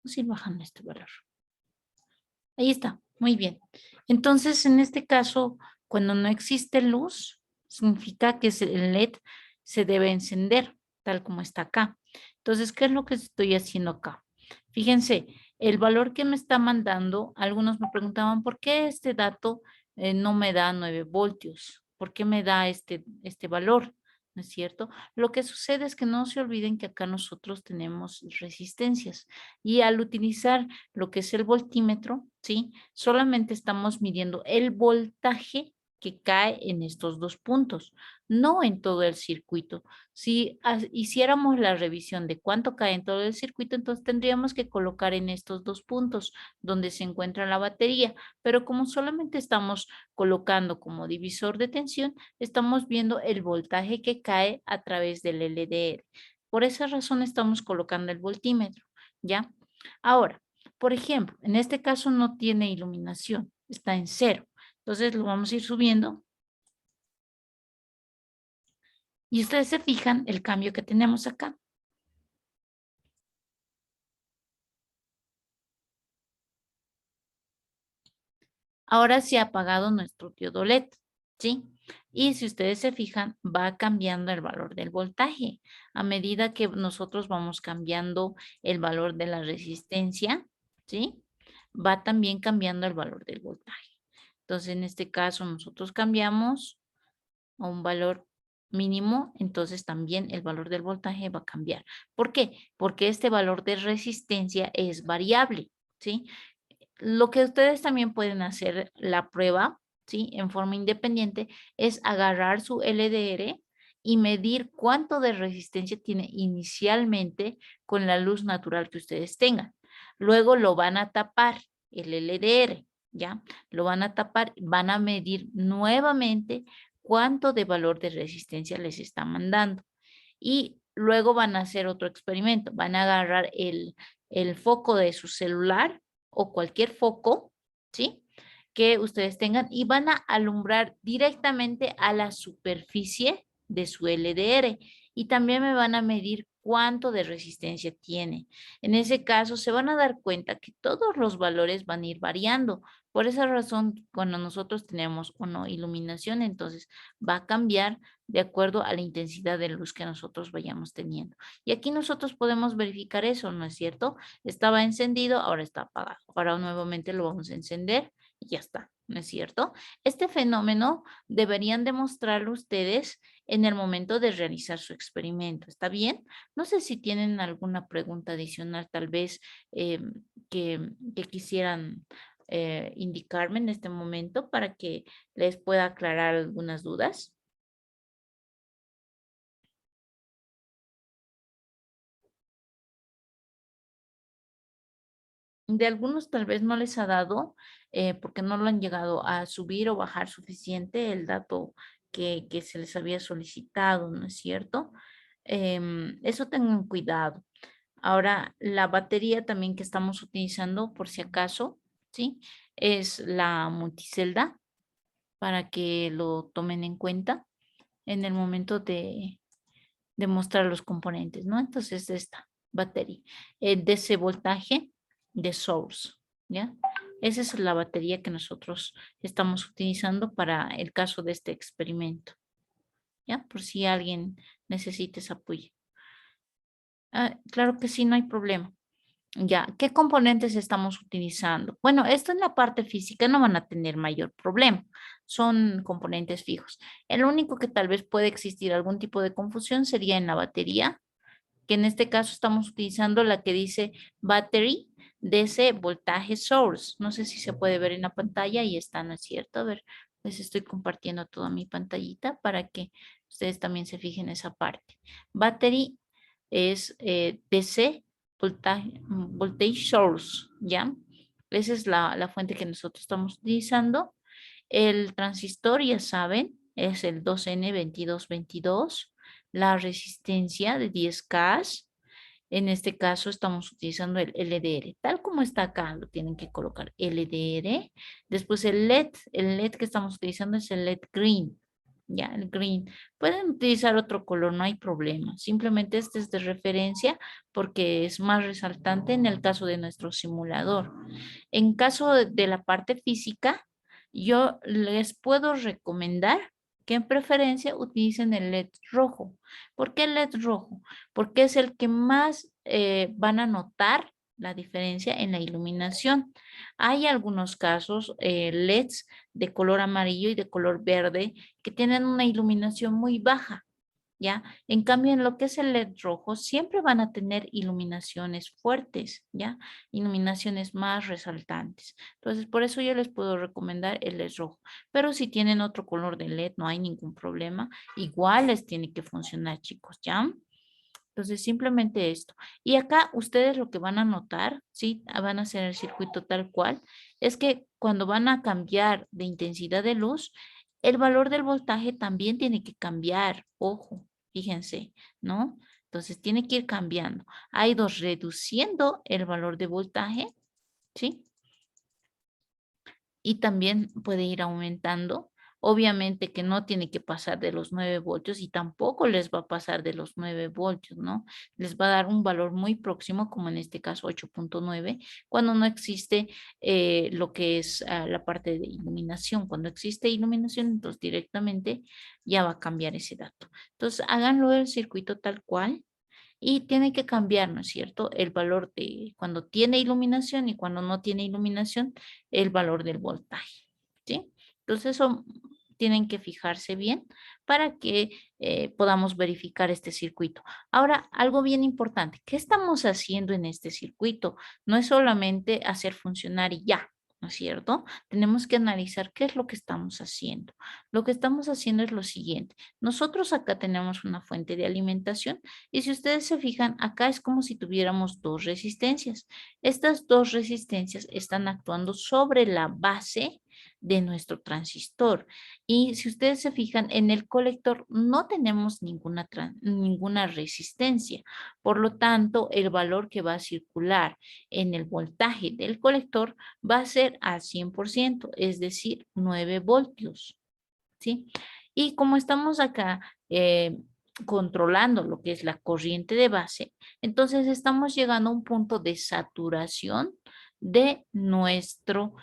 Vamos a ir bajando este valor. Ahí está. Muy bien. Entonces, en este caso, cuando no existe luz, significa que el LED se debe encender, tal como está acá. Entonces, ¿qué es lo que estoy haciendo acá? Fíjense, el valor que me está mandando, algunos me preguntaban, ¿por qué este dato no me da 9 voltios? ¿Por qué me da este valor? ¿No es cierto? Lo que sucede es que no se olviden que acá nosotros tenemos resistencias y al utilizar lo que es el voltímetro, ¿sí? Solamente estamos midiendo el voltaje que cae en estos dos puntos, no en todo el circuito. Si hiciéramos la revisión de cuánto cae en todo el circuito, entonces tendríamos que colocar en estos dos puntos donde se encuentra la batería, pero como solamente estamos colocando como divisor de tensión, estamos viendo el voltaje que cae a través del LDR. Por esa razón estamos colocando el voltímetro, ¿ya? Ahora, por ejemplo, en este caso no tiene iluminación, está en 0. Entonces lo vamos a ir subiendo. Y ustedes se fijan el cambio que tenemos acá. Ahora se ha apagado nuestro diodo LED, ¿sí? Y si ustedes se fijan, va cambiando el valor del voltaje. A medida que nosotros vamos cambiando el valor de la resistencia, ¿sí? Va también cambiando el valor del voltaje. Entonces, en este caso, nosotros cambiamos a un valor mínimo, entonces también el valor del voltaje va a cambiar. ¿Por qué? Porque este valor de resistencia es variable, ¿sí? Lo que ustedes también pueden hacer la prueba, ¿sí? En forma independiente, es agarrar su LDR y medir cuánto de resistencia tiene inicialmente con la luz natural que ustedes tengan. Luego lo van a tapar el LDR, ¿ya? Lo van a tapar, van a medir nuevamente cuánto de valor de resistencia les está mandando. Y luego van a hacer otro experimento. Van a agarrar el foco de su celular o cualquier foco, ¿sí? Que ustedes tengan y van a alumbrar directamente a la superficie de su LDR y también me van a medir cuánto de resistencia tiene. En ese caso se van a dar cuenta que todos los valores van a ir variando. Por esa razón, cuando nosotros tenemos o no iluminación, entonces va a cambiar de acuerdo a la intensidad de luz que nosotros vayamos teniendo. Y aquí nosotros podemos verificar eso, ¿no es cierto? Estaba encendido, ahora está apagado. Ahora nuevamente lo vamos a encender y ya está, ¿no es cierto? Este fenómeno deberían demostrarlo ustedes en el momento de realizar su experimento. ¿Está bien? No sé si tienen alguna pregunta adicional tal vez que quisieran indicarme en este momento para que les pueda aclarar algunas dudas. De algunos tal vez no les ha dado porque no lo han llegado a subir o bajar suficiente el dato que se les había solicitado, ¿no es cierto? Eso tengan cuidado. Ahora, la batería también que estamos utilizando, por si acaso, ¿sí? Es la multicelda para que lo tomen en cuenta en el momento de mostrar los componentes, ¿no? Entonces, esta batería de ese voltaje de source, ¿ya? Esa es la batería que nosotros estamos utilizando para el caso de este experimento, ¿ya? Por si alguien necesita ese apoyo. Claro que sí, no hay problema. Ya, ¿qué componentes estamos utilizando? Bueno, esto en la parte física no van a tener mayor problema. Son componentes fijos. El único que tal vez puede existir algún tipo de confusión sería en la batería, que en este caso estamos utilizando la que dice battery DC voltaje source. No sé si se puede ver en la pantalla, ahí está, ¿no es cierto? A ver, les estoy compartiendo toda mi pantallita para que ustedes también se fijen esa parte. Battery es DC voltage source, ¿ya? Esa es la fuente que nosotros estamos utilizando. El transistor, ya saben, es el 2N2222. La resistencia de 10K. En este caso estamos utilizando el LDR. Tal como está acá, lo tienen que colocar LDR. Después el LED que estamos utilizando es el LED green. Ya, el green. Pueden utilizar otro color, no hay problema. Simplemente este es de referencia porque es más resaltante en el caso de nuestro simulador. En caso de la parte física, yo les puedo recomendar que en preferencia utilicen el LED rojo. ¿Por qué el LED rojo? Porque es el que más van a notar la diferencia en la iluminación. Hay algunos casos LEDs de color amarillo y de color verde que tienen una iluminación muy baja. ¿Ya? En cambio, en lo que es el LED rojo, siempre van a tener iluminaciones fuertes, ¿ya? Iluminaciones más resaltantes. Entonces, por eso yo les puedo recomendar el LED rojo. Pero si tienen otro color de LED, no hay ningún problema. Igual les tiene que funcionar, chicos, ¿ya? Entonces, simplemente esto. Y acá ustedes lo que van a notar, ¿sí? Van a hacer el circuito tal cual, es que cuando van a cambiar de intensidad de luz, el valor del voltaje también tiene que cambiar. Ojo, fíjense, ¿no? Entonces, tiene que ir cambiando. Ha ido reduciendo el valor de voltaje, ¿sí? Y también puede ir aumentando. Obviamente que no tiene que pasar de los 9 voltios y tampoco les va a pasar de los 9 voltios, ¿no? Les va a dar un valor muy próximo, como en este caso 8.9, cuando no existe lo que es la parte de iluminación. Cuando existe iluminación, entonces directamente ya va a cambiar ese dato. Entonces, háganlo del circuito tal cual. Y tiene que cambiar, ¿no es cierto? El valor de cuando tiene iluminación y cuando no tiene iluminación, el valor del voltaje, ¿sí? Entonces, eso tienen que fijarse bien para que podamos verificar este circuito. Ahora, algo bien importante, ¿qué estamos haciendo en este circuito? No es solamente hacer funcionar y ya, ¿no es cierto? Tenemos que analizar qué es lo que estamos haciendo. Lo que estamos haciendo es lo siguiente. Nosotros acá tenemos una fuente de alimentación y si ustedes se fijan, acá es como si tuviéramos dos resistencias. Estas dos resistencias están actuando sobre la base de nuestro transistor. Y si ustedes se fijan, en el colector no tenemos ninguna resistencia. Por lo tanto, el valor que va a circular en el voltaje del colector va a ser al 100%, es decir, 9 voltios. ¿Sí? Y como estamos acá controlando lo que es la corriente de base, entonces estamos llegando a un punto de saturación de nuestro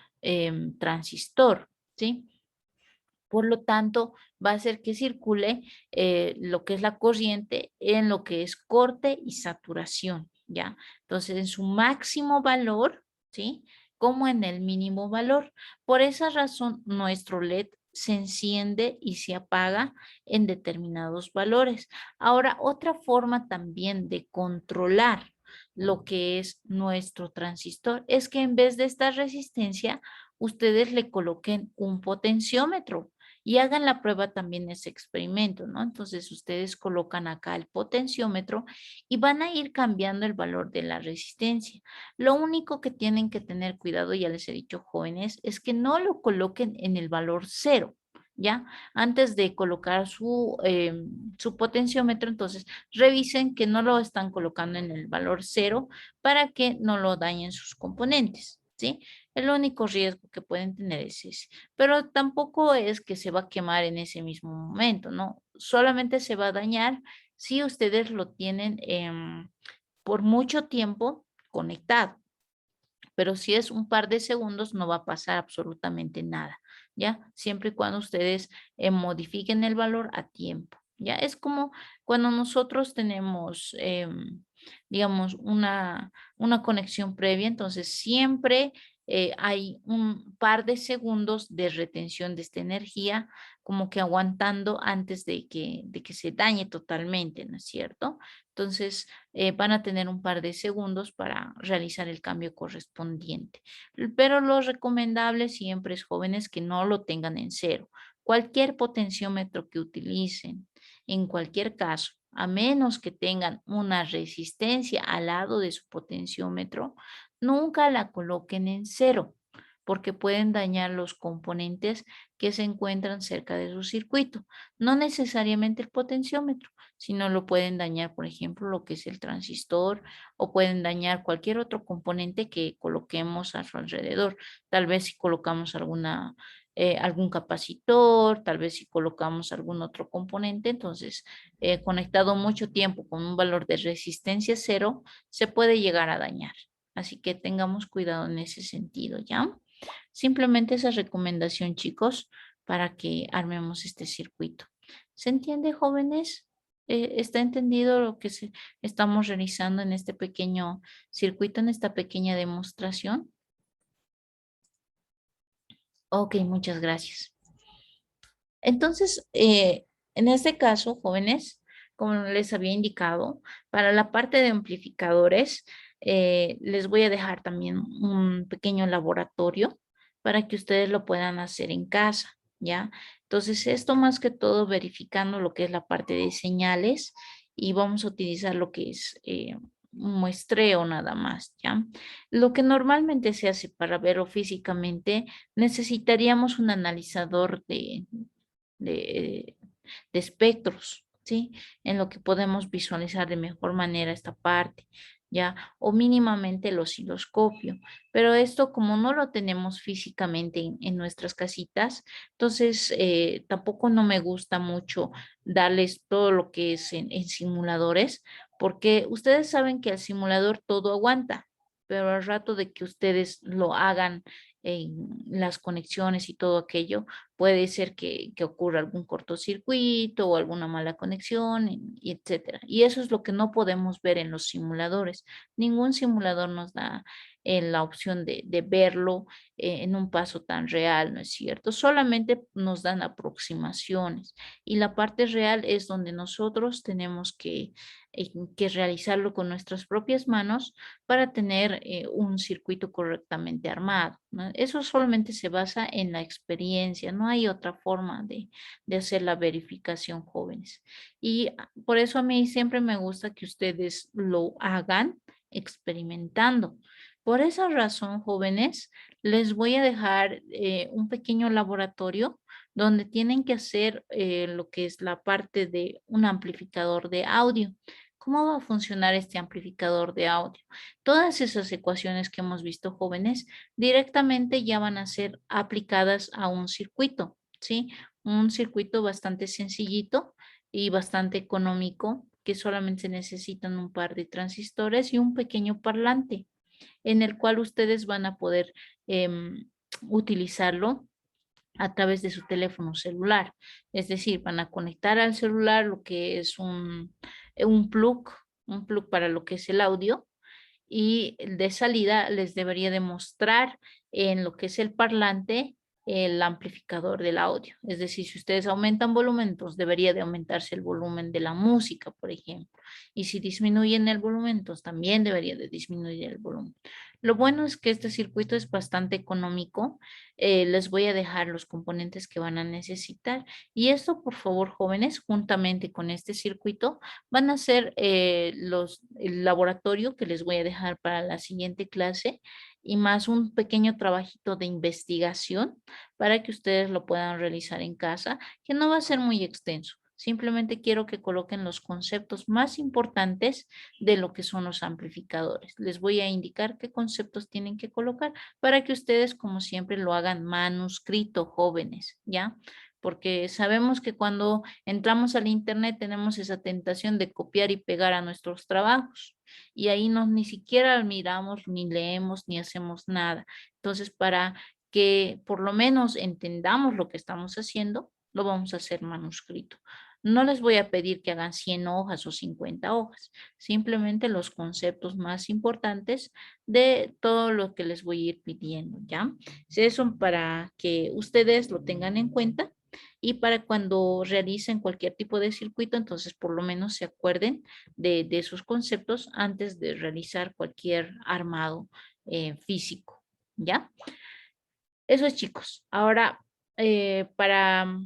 transistor, ¿sí? Por lo tanto, va a hacer que circule lo que es la corriente en lo que es corte y saturación, ¿ya? Entonces, en su máximo valor, ¿sí? Como en el mínimo valor. Por esa razón, nuestro LED se enciende y se apaga en determinados valores. Ahora, otra forma también de controlar lo que es nuestro transistor es que en vez de esta resistencia, ustedes le coloquen un potenciómetro y hagan la prueba también ese experimento, ¿no? Entonces ustedes colocan acá el potenciómetro y van a ir cambiando el valor de la resistencia. Lo único que tienen que tener cuidado, ya les he dicho, jóvenes, es que no lo coloquen en el valor cero. ¿Ya? Antes de colocar su potenciómetro, entonces revisen que no lo están colocando en el valor cero para que no lo dañen sus componentes, ¿sí? El único riesgo que pueden tener es ese, pero tampoco es que se va a quemar en ese mismo momento, ¿no? Solamente se va a dañar si ustedes lo tienen por mucho tiempo conectado, pero si es un par de segundos no va a pasar absolutamente nada, ¿ya? Siempre y cuando ustedes modifiquen el valor a tiempo, ¿ya? Es como cuando nosotros tenemos, digamos, una conexión previa, entonces siempre hay un par de segundos de retención de esta energía, como que aguantando antes de que se dañe totalmente, ¿no es cierto? Entonces, van a tener un par de segundos para realizar el cambio correspondiente. Pero lo recomendable siempre es, jóvenes, que no lo tengan en cero. Cualquier potenciómetro que utilicen, en cualquier caso, a menos que tengan una resistencia al lado de su potenciómetro, nunca la coloquen en cero, porque pueden dañar los componentes que se encuentran cerca de su circuito. No necesariamente el potenciómetro, sino lo pueden dañar, por ejemplo, lo que es el transistor, o pueden dañar cualquier otro componente que coloquemos a su alrededor. Tal vez si colocamos algún capacitor, tal vez si colocamos algún otro componente, entonces conectado mucho tiempo con un valor de resistencia cero, se puede llegar a dañar. Así que tengamos cuidado en ese sentido, ¿ya? Simplemente esa recomendación, chicos, para que armemos este circuito. ¿Se entiende, jóvenes? ¿Está entendido lo que estamos realizando en este pequeño circuito, en esta pequeña demostración? Ok, muchas gracias. Entonces, en este caso, jóvenes, como les había indicado, para la parte de amplificadores, les voy a dejar también un pequeño laboratorio para que ustedes lo puedan hacer en casa, ¿ya? Entonces, esto más que todo verificando lo que es la parte de señales, y vamos a utilizar lo que es un muestreo nada más, ¿ya? Lo que normalmente se hace para verlo físicamente, necesitaríamos un analizador de, de espectros, ¿sí? En lo que podemos visualizar de mejor manera esta parte, ¿ya? O mínimamente el osciloscopio. Pero esto, como no lo tenemos físicamente en nuestras casitas, entonces tampoco no me gusta mucho darles todo lo que es en simuladores, porque ustedes saben que el simulador todo aguanta, pero al rato de que ustedes lo hagan en las conexiones y todo aquello, puede ser que ocurra algún cortocircuito o alguna mala conexión, y etcétera. Y eso es lo que no podemos ver en los simuladores. Ningún simulador nos da la opción de verlo en un paso tan real, ¿no es cierto? Solamente nos dan aproximaciones, y la parte real es donde nosotros tenemos que realizarlo con nuestras propias manos para tener un circuito correctamente armado, ¿no? Eso solamente se basa en la experiencia, no hay otra forma de hacer la verificación, jóvenes. Y por eso a mí siempre me gusta que ustedes lo hagan experimentando. Por esa razón, jóvenes, les voy a dejar un pequeño laboratorio donde tienen que hacer lo que es la parte de un amplificador de audio. ¿Cómo va a funcionar este amplificador de audio? Todas esas ecuaciones que hemos visto, jóvenes, directamente ya van a ser aplicadas a un circuito, ¿sí? Un circuito bastante sencillito y bastante económico, que solamente se necesitan un par de transistores y un pequeño parlante, en el cual ustedes van a poder utilizarlo a través de su teléfono celular. Es decir, van a conectar al celular lo que es un plug, un plug para lo que es el audio, y de salida les debería demostrar en lo que es el parlante el amplificador del audio. Es decir, si ustedes aumentan volumen, entonces debería de aumentarse el volumen de la música, por ejemplo. Y si disminuyen el volumen, entonces también debería de disminuir el volumen. Lo bueno es que este circuito es bastante económico. Les voy a dejar los componentes que van a necesitar. Y esto, por favor, jóvenes, juntamente con este circuito, van a ser el laboratorio que les voy a dejar para la siguiente clase, y más un pequeño trabajito de investigación para que ustedes lo puedan realizar en casa, que no va a ser muy extenso. Simplemente quiero que coloquen los conceptos más importantes de lo que son los amplificadores. Les voy a indicar qué conceptos tienen que colocar para que ustedes, como siempre, lo hagan manuscrito, jóvenes, ¿ya? Porque sabemos que cuando entramos al internet tenemos esa tentación de copiar y pegar a nuestros trabajos, y ahí no ni siquiera miramos, ni leemos, ni hacemos nada. Entonces, para que por lo menos entendamos lo que estamos haciendo, lo vamos a hacer manuscrito. No les voy a pedir que hagan 100 hojas o 50 hojas, simplemente los conceptos más importantes de todo lo que les voy a ir pidiendo, ¿ya? Eso para que ustedes lo tengan en cuenta y para cuando realicen cualquier tipo de circuito, entonces por lo menos se acuerden de esos conceptos antes de realizar cualquier armado físico, ¿ya? Eso es, chicos. Ahora, para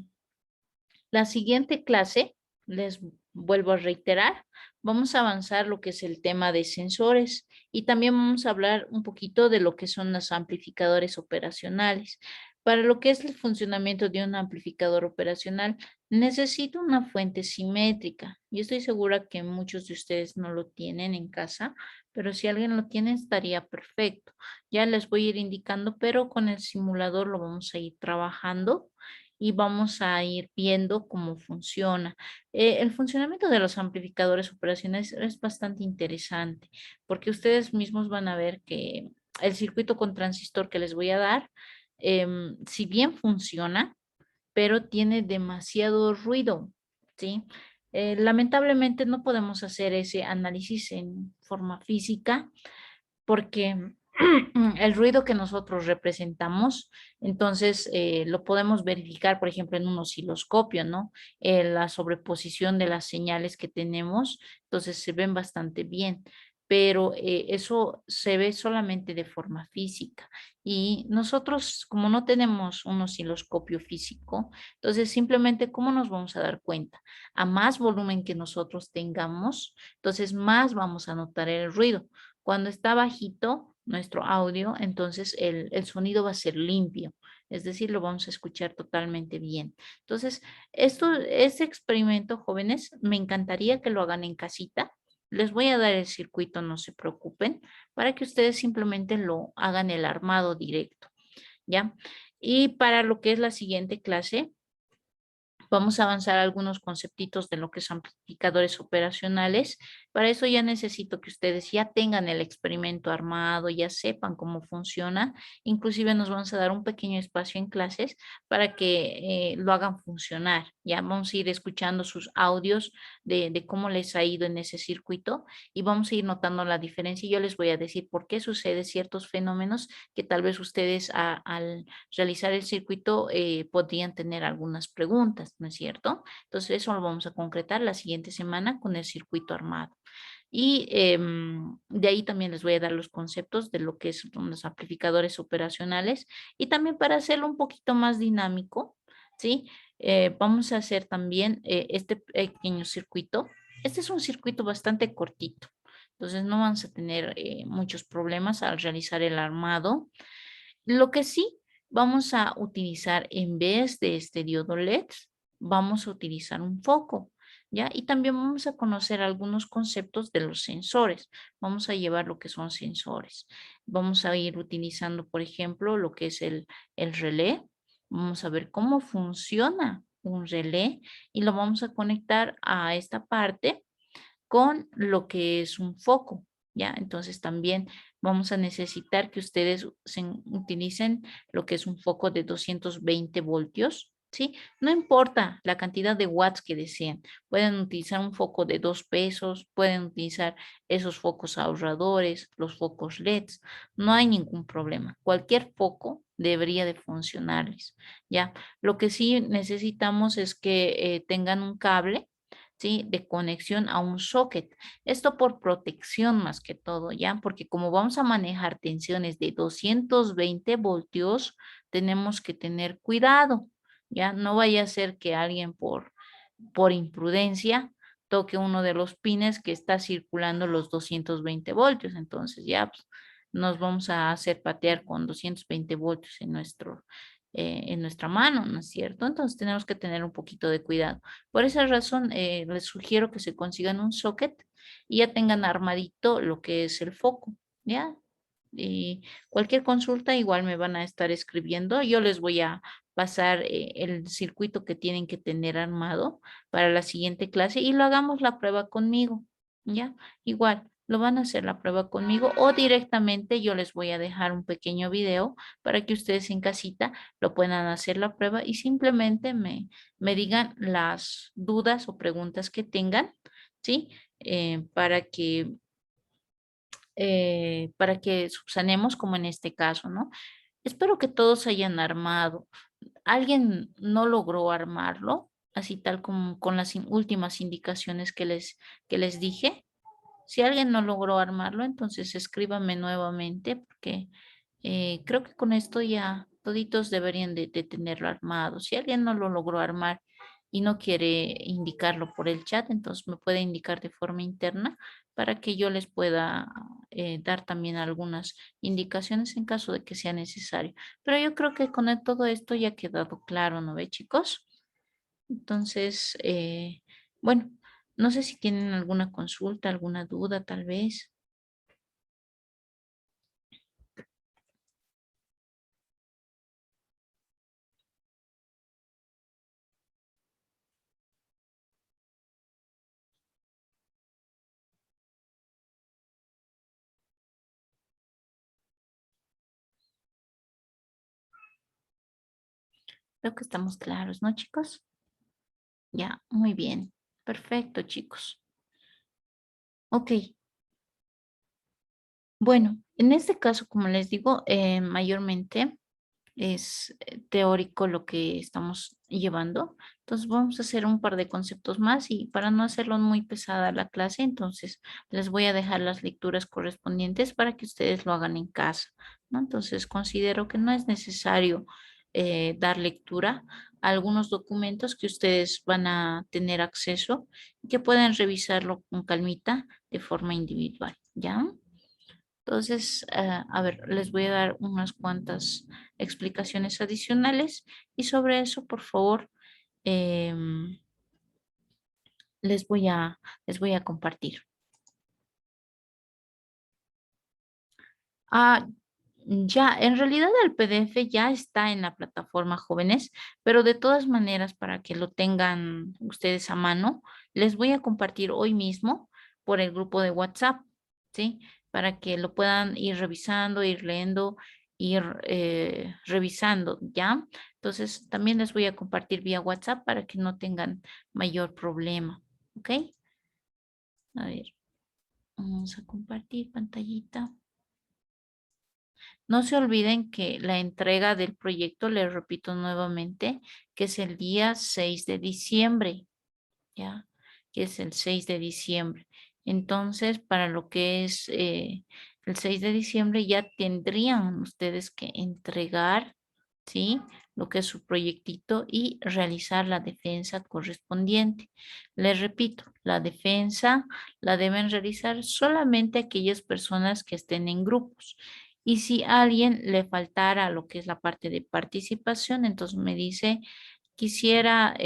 la siguiente clase, les vuelvo a reiterar, vamos a avanzar lo que es el tema de sensores y también vamos a hablar un poquito de lo que son los amplificadores operacionales. Para lo que es el funcionamiento de un amplificador operacional, necesito una fuente simétrica. Yo estoy segura que muchos de ustedes no lo tienen en casa, pero si alguien lo tiene estaría perfecto. Ya les voy a ir indicando, pero con el simulador lo vamos a ir trabajando y vamos a ir viendo cómo funciona. El funcionamiento de los amplificadores operacionales es bastante interesante porque ustedes mismos van a ver que el circuito con transistor que les voy a dar, si bien funciona, pero tiene demasiado ruido, ¿sí? Lamentablemente no podemos hacer ese análisis en forma física porque el ruido que nosotros representamos, entonces lo podemos verificar, por ejemplo, en un osciloscopio, ¿no? La sobreposición de las señales que tenemos, entonces se ven bastante bien, pero eso se ve solamente de forma física. Y nosotros, como no tenemos un osciloscopio físico, entonces simplemente, ¿cómo nos vamos a dar cuenta? A más volumen que nosotros tengamos, entonces más vamos a notar el ruido. Cuando está bajito nuestro audio, entonces el sonido va a ser limpio, es decir, lo vamos a escuchar totalmente bien. Entonces, este experimento, jóvenes, me encantaría que lo hagan en casita. Les voy a dar el circuito, no se preocupen, para que ustedes simplemente lo hagan el armado directo, ¿ya? Y para lo que es la siguiente clase, vamos a avanzar algunos conceptitos de lo que son amplificadores operacionales. Para eso ya necesito que ustedes ya tengan el experimento armado, ya sepan cómo funciona. Inclusive nos vamos a dar un pequeño espacio en clases para que lo hagan funcionar. Ya vamos a ir escuchando sus audios de cómo les ha ido en ese circuito y vamos a ir notando la diferencia. Y yo les voy a decir por qué sucede ciertos fenómenos que tal vez ustedes al realizar el circuito podrían tener algunas preguntas, ¿no es cierto? Entonces eso lo vamos a concretar la siguiente semana con el circuito armado. Y de ahí también les voy a dar los conceptos de lo que son los amplificadores operacionales y también para hacerlo un poquito más dinámico, ¿sí? Vamos a hacer también este pequeño circuito. Este es un circuito bastante cortito, entonces no vamos a tener muchos problemas al realizar el armado. Lo que sí vamos a utilizar en vez de este diodo LED, vamos a utilizar un foco, ¿ya? Y también vamos a conocer algunos conceptos de los sensores. Vamos a llevar lo que son sensores. Vamos a ir utilizando, por ejemplo, lo que es el relé. Vamos a ver cómo funciona un relé y lo vamos a conectar a esta parte con lo que es un foco, ¿ya? Entonces también vamos a necesitar que ustedes utilicen lo que es un foco de 220 voltios, ¿sí? No importa la cantidad de watts que deseen. Pueden utilizar un foco de 2 pesos, pueden utilizar esos focos ahorradores, los focos LEDs, no hay ningún problema. Cualquier foco debería de funcionarles, ¿ya? Lo que sí necesitamos es que tengan un cable, ¿sí? De conexión a un socket. Esto por protección más que todo, ¿ya? Porque como vamos a manejar tensiones de 220 voltios, tenemos que tener cuidado, ¿ya? No vaya a ser que alguien por imprudencia toque uno de los pines que está circulando los 220 voltios. Entonces ya pues, nos vamos a hacer patear con 220 voltios en nuestra mano, ¿no es cierto? Entonces tenemos que tener un poquito de cuidado. Por esa razón, les sugiero que se consigan un socket y ya tengan armadito lo que es el foco, ¿ya? Y cualquier consulta igual me van a estar escribiendo. Yo les voy a pasar el circuito que tienen que tener armado para la siguiente clase y lo hagamos la prueba conmigo, ¿ya? Igual, lo van a hacer la prueba conmigo o directamente yo les voy a dejar un pequeño video para que ustedes en casita lo puedan hacer la prueba y simplemente me digan las dudas o preguntas que tengan, ¿sí? Para que subsanemos como en este caso, ¿no? Espero que todos hayan armado. ¿Alguien no logró armarlo? Así tal como con las últimas indicaciones que les dije. Si alguien no logró armarlo, entonces escríbame nuevamente porque creo que con esto ya toditos deberían de tenerlo armado. Si alguien no lo logró armar y no quiere indicarlo por el chat, entonces me puede indicar de forma interna para que yo les pueda dar también algunas indicaciones en caso de que sea necesario. Pero yo creo que con todo esto ya ha quedado claro, ¿no ve, chicos? Entonces, bueno, no sé si tienen alguna consulta, alguna duda, tal vez. Creo que estamos claros, ¿no, chicos? Ya, muy bien. Perfecto, chicos. Ok. Bueno, en este caso, como les digo, mayormente es teórico lo que estamos llevando. Entonces vamos a hacer un par de conceptos más y para no hacerlo muy pesada la clase, entonces les voy a dejar las lecturas correspondientes para que ustedes lo hagan en casa, ¿no? Entonces considero que no es necesario dar lectura a algunos documentos que ustedes van a tener acceso y que pueden revisarlo con calmita de forma individual, ¿ya? Entonces, a ver, les voy a dar unas cuantas explicaciones adicionales y sobre eso, por favor, em, les voy a compartir. Ah, ya, en realidad el PDF ya está en la plataforma Jóvenes, pero de todas maneras, para que lo tengan ustedes a mano, les voy a compartir hoy mismo por el grupo de WhatsApp, ¿sí? Para que lo puedan ir revisando, ir leyendo, ir revisando, ¿ya? Entonces, también les voy a compartir vía WhatsApp para que no tengan mayor problema, ¿ok? A ver, vamos a compartir pantallita. No se olviden que la entrega del proyecto, les repito nuevamente, que es el día 6 de diciembre, ¿ya? Que es el 6 de diciembre. Entonces, para lo que es el 6 de diciembre ya tendrían ustedes que entregar, ¿sí? Lo que es su proyectito y realizar la defensa correspondiente. Les repito, la defensa la deben realizar solamente aquellas personas que estén en grupos. Y si a alguien le faltara lo que es la parte de participación, entonces me dice, quisiera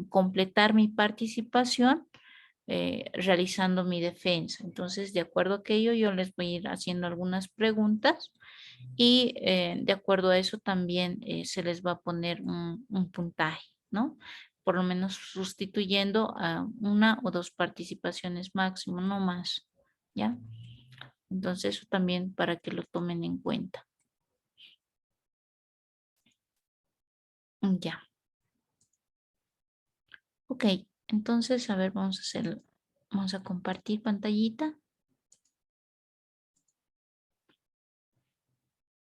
completar mi participación realizando mi defensa. Entonces, de acuerdo a aquello, yo les voy a ir haciendo algunas preguntas y de acuerdo a eso también se les va a poner un puntaje, ¿no? Por lo menos sustituyendo a una o dos participaciones máximo, no más, ¿ya? Entonces, eso también para que lo tomen en cuenta. Ya. Ok, entonces, a ver, vamos a compartir pantallita.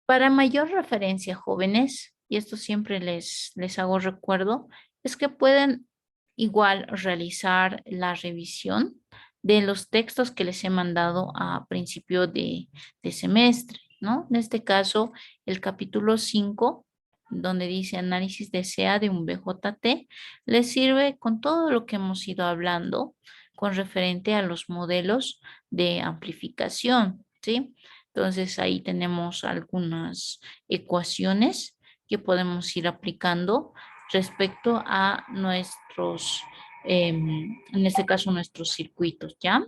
Para mayor referencia, jóvenes, y esto siempre les hago recuerdo, es que pueden igual realizar la revisión de los textos que les he mandado a principio de semestre, ¿no? En este caso, el capítulo 5, donde dice análisis de SEA de un BJT, les sirve con todo lo que hemos ido hablando con referente a los modelos de amplificación, ¿sí? Entonces ahí tenemos algunas ecuaciones que podemos ir aplicando respecto a nuestros, en este caso, nuestros circuitos, ¿ya?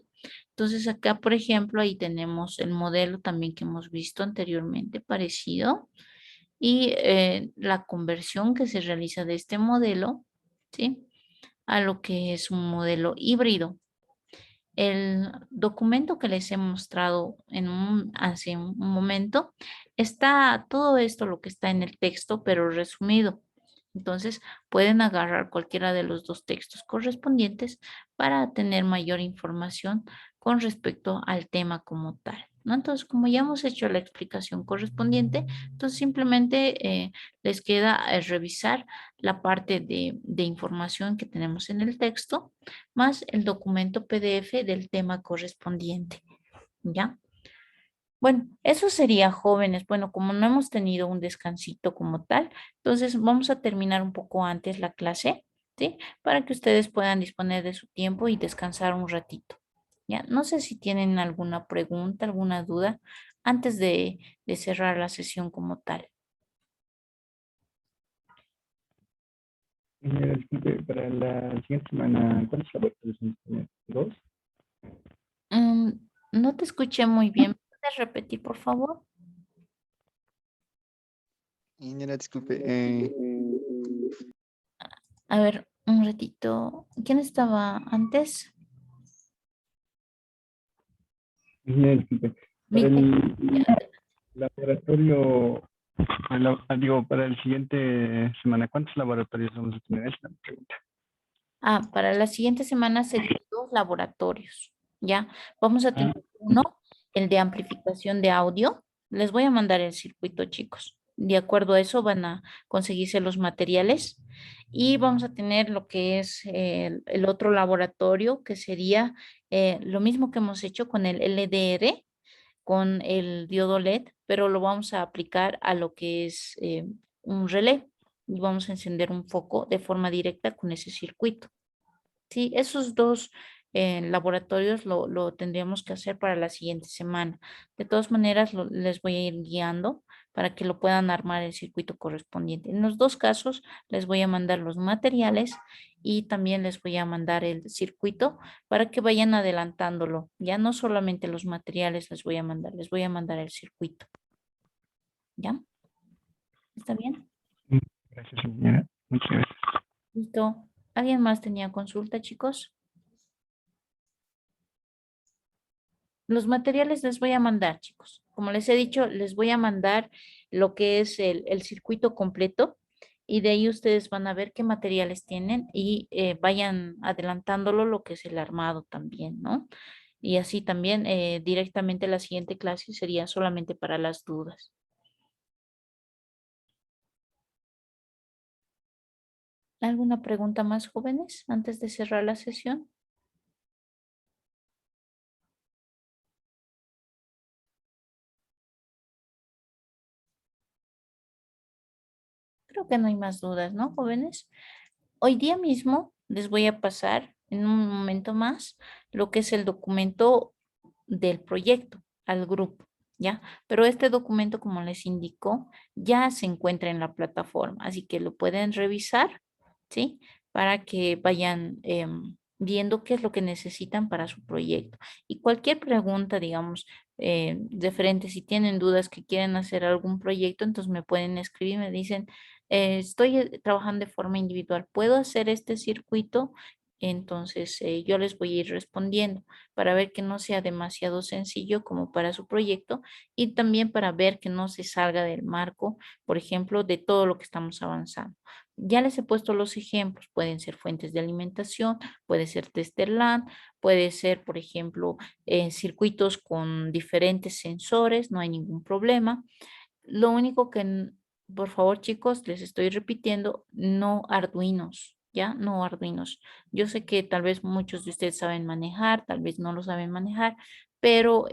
Entonces acá, por ejemplo, ahí tenemos el modelo también que hemos visto anteriormente, parecido, y la conversión que se realiza de este modelo, ¿sí? A lo que es un modelo híbrido. el documento que les he mostrado hace un momento, está todo esto lo que está en el texto, pero resumido. Entonces, pueden agarrar cualquiera de los dos textos correspondientes para tener mayor información con respecto al tema como tal, ¿no? Entonces, como ya hemos hecho la explicación correspondiente, entonces simplemente les queda revisar la parte de información que tenemos en el texto, más el documento PDF del tema correspondiente, ¿ya? Bueno, eso sería jóvenes. Bueno, como no hemos tenido un descansito como tal, entonces vamos a terminar un poco antes la clase, ¿sí? Para que ustedes puedan disponer de su tiempo y descansar un ratito, ¿ya? No sé si tienen alguna pregunta, alguna duda antes de cerrar la sesión como tal. Disculpe, para la siguiente semana, ¿cuántos laboratorios vamos a tener? ¿Dos? Mm, no te escuché muy bien. ¿Puedes repetir, por favor? Ingeniera, disculpe, A ver, un ratito. ¿Quién estaba antes? Disculpe, para Miguel. el laboratorio, digo, para el siguiente semana, ¿cuántos laboratorios vamos a tener? Esa es la pregunta. Para la siguiente semana serían 2 laboratorios, ¿ya? Vamos a Ah, tener uno, el de amplificación de audio. Les voy a mandar el circuito, chicos. De acuerdo a eso van a conseguirse los materiales. Y vamos a tener lo que es el otro laboratorio, que sería lo mismo que hemos hecho con el LDR, con el diodo LED, pero lo vamos a aplicar a lo que es un relé. Y vamos a encender un foco de forma directa con ese circuito. Sí, esos dos laboratorios lo tendríamos que hacer para la siguiente semana. De todas maneras, les voy a ir guiando para que lo puedan armar el circuito correspondiente. En los dos casos, les voy a mandar los materiales y también les voy a mandar el circuito para que vayan adelantándolo. Ya no solamente los materiales les voy a mandar el circuito. ¿Ya? ¿Está bien? gracias, señora. Muchas gracias. Listo. ¿Alguien más tenía consulta, chicos? Los materiales les voy a mandar, chicos. Como les he dicho, les voy a mandar lo que es el circuito completo y de ahí ustedes van a ver qué materiales tienen y vayan adelantándolo lo que es el armado también, ¿no? Y así también directamente la siguiente clase sería solamente para las dudas. ¿Alguna pregunta más, jóvenes, antes de cerrar la sesión? Creo que no hay más dudas, ¿no, jóvenes? Hoy día mismo les voy a pasar en un momento más lo que es el documento del proyecto al grupo, ¿ya? Pero este documento, como les indicó, ya se encuentra en la plataforma, así que lo pueden revisar, ¿sí? Para que vayan viendo qué es lo que necesitan para su proyecto. Y cualquier pregunta, digamos, referente, si tienen dudas que quieren hacer algún proyecto, entonces me pueden escribir, me dicen, estoy trabajando de forma individual, ¿puedo hacer este circuito? Entonces yo les voy a ir respondiendo para ver que no sea demasiado sencillo como para su proyecto y también para ver que no se salga del marco, por ejemplo, de todo lo que estamos avanzando. Ya les he puesto los ejemplos, pueden ser fuentes de alimentación, puede ser tester LAN, puede ser, por ejemplo, circuitos con diferentes sensores, no hay ningún problema. Lo único que, por favor, chicos, les estoy repitiendo, no Arduinos, ¿ya? No Arduinos. Yo sé que tal vez muchos de ustedes saben manejar, tal vez no lo saben manejar, pero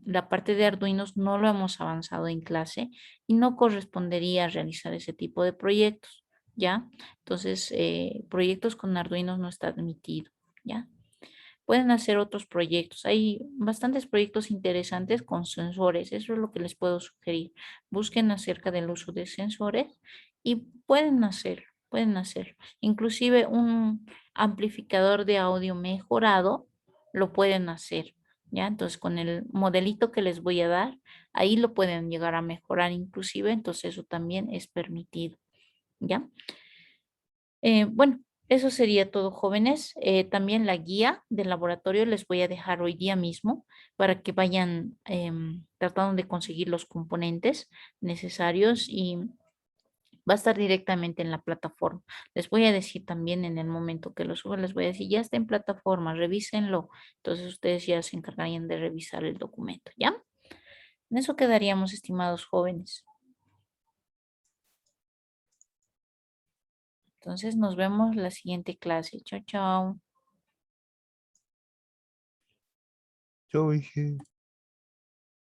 la parte de Arduinos no lo hemos avanzado en clase y no correspondería realizar ese tipo de proyectos, ¿ya? Entonces, proyectos con Arduinos no está admitido, ¿ya? Pueden hacer otros proyectos. Hay bastantes proyectos interesantes con sensores. Eso es lo que les puedo sugerir. Busquen acerca del uso de sensores y pueden hacer, pueden hacer. Inclusive un amplificador de audio mejorado lo pueden hacer. ¿Ya? Entonces, con el modelito que les voy a dar, ahí lo pueden llegar a mejorar inclusive. Entonces, eso también es permitido. ¿Ya? Bueno, Eso sería todo, jóvenes. También la guía del laboratorio les voy a dejar hoy día mismo para que vayan tratando de conseguir los componentes necesarios y va a estar directamente en la plataforma. Les voy a decir también en el momento que lo suba, les voy a decir, ya está en plataforma, revísenlo. Entonces ustedes ya se encargarían de revisar el documento, ¿ya? En eso quedaríamos, estimados jóvenes. Entonces nos vemos la siguiente clase. Chao, chao. Yo dije.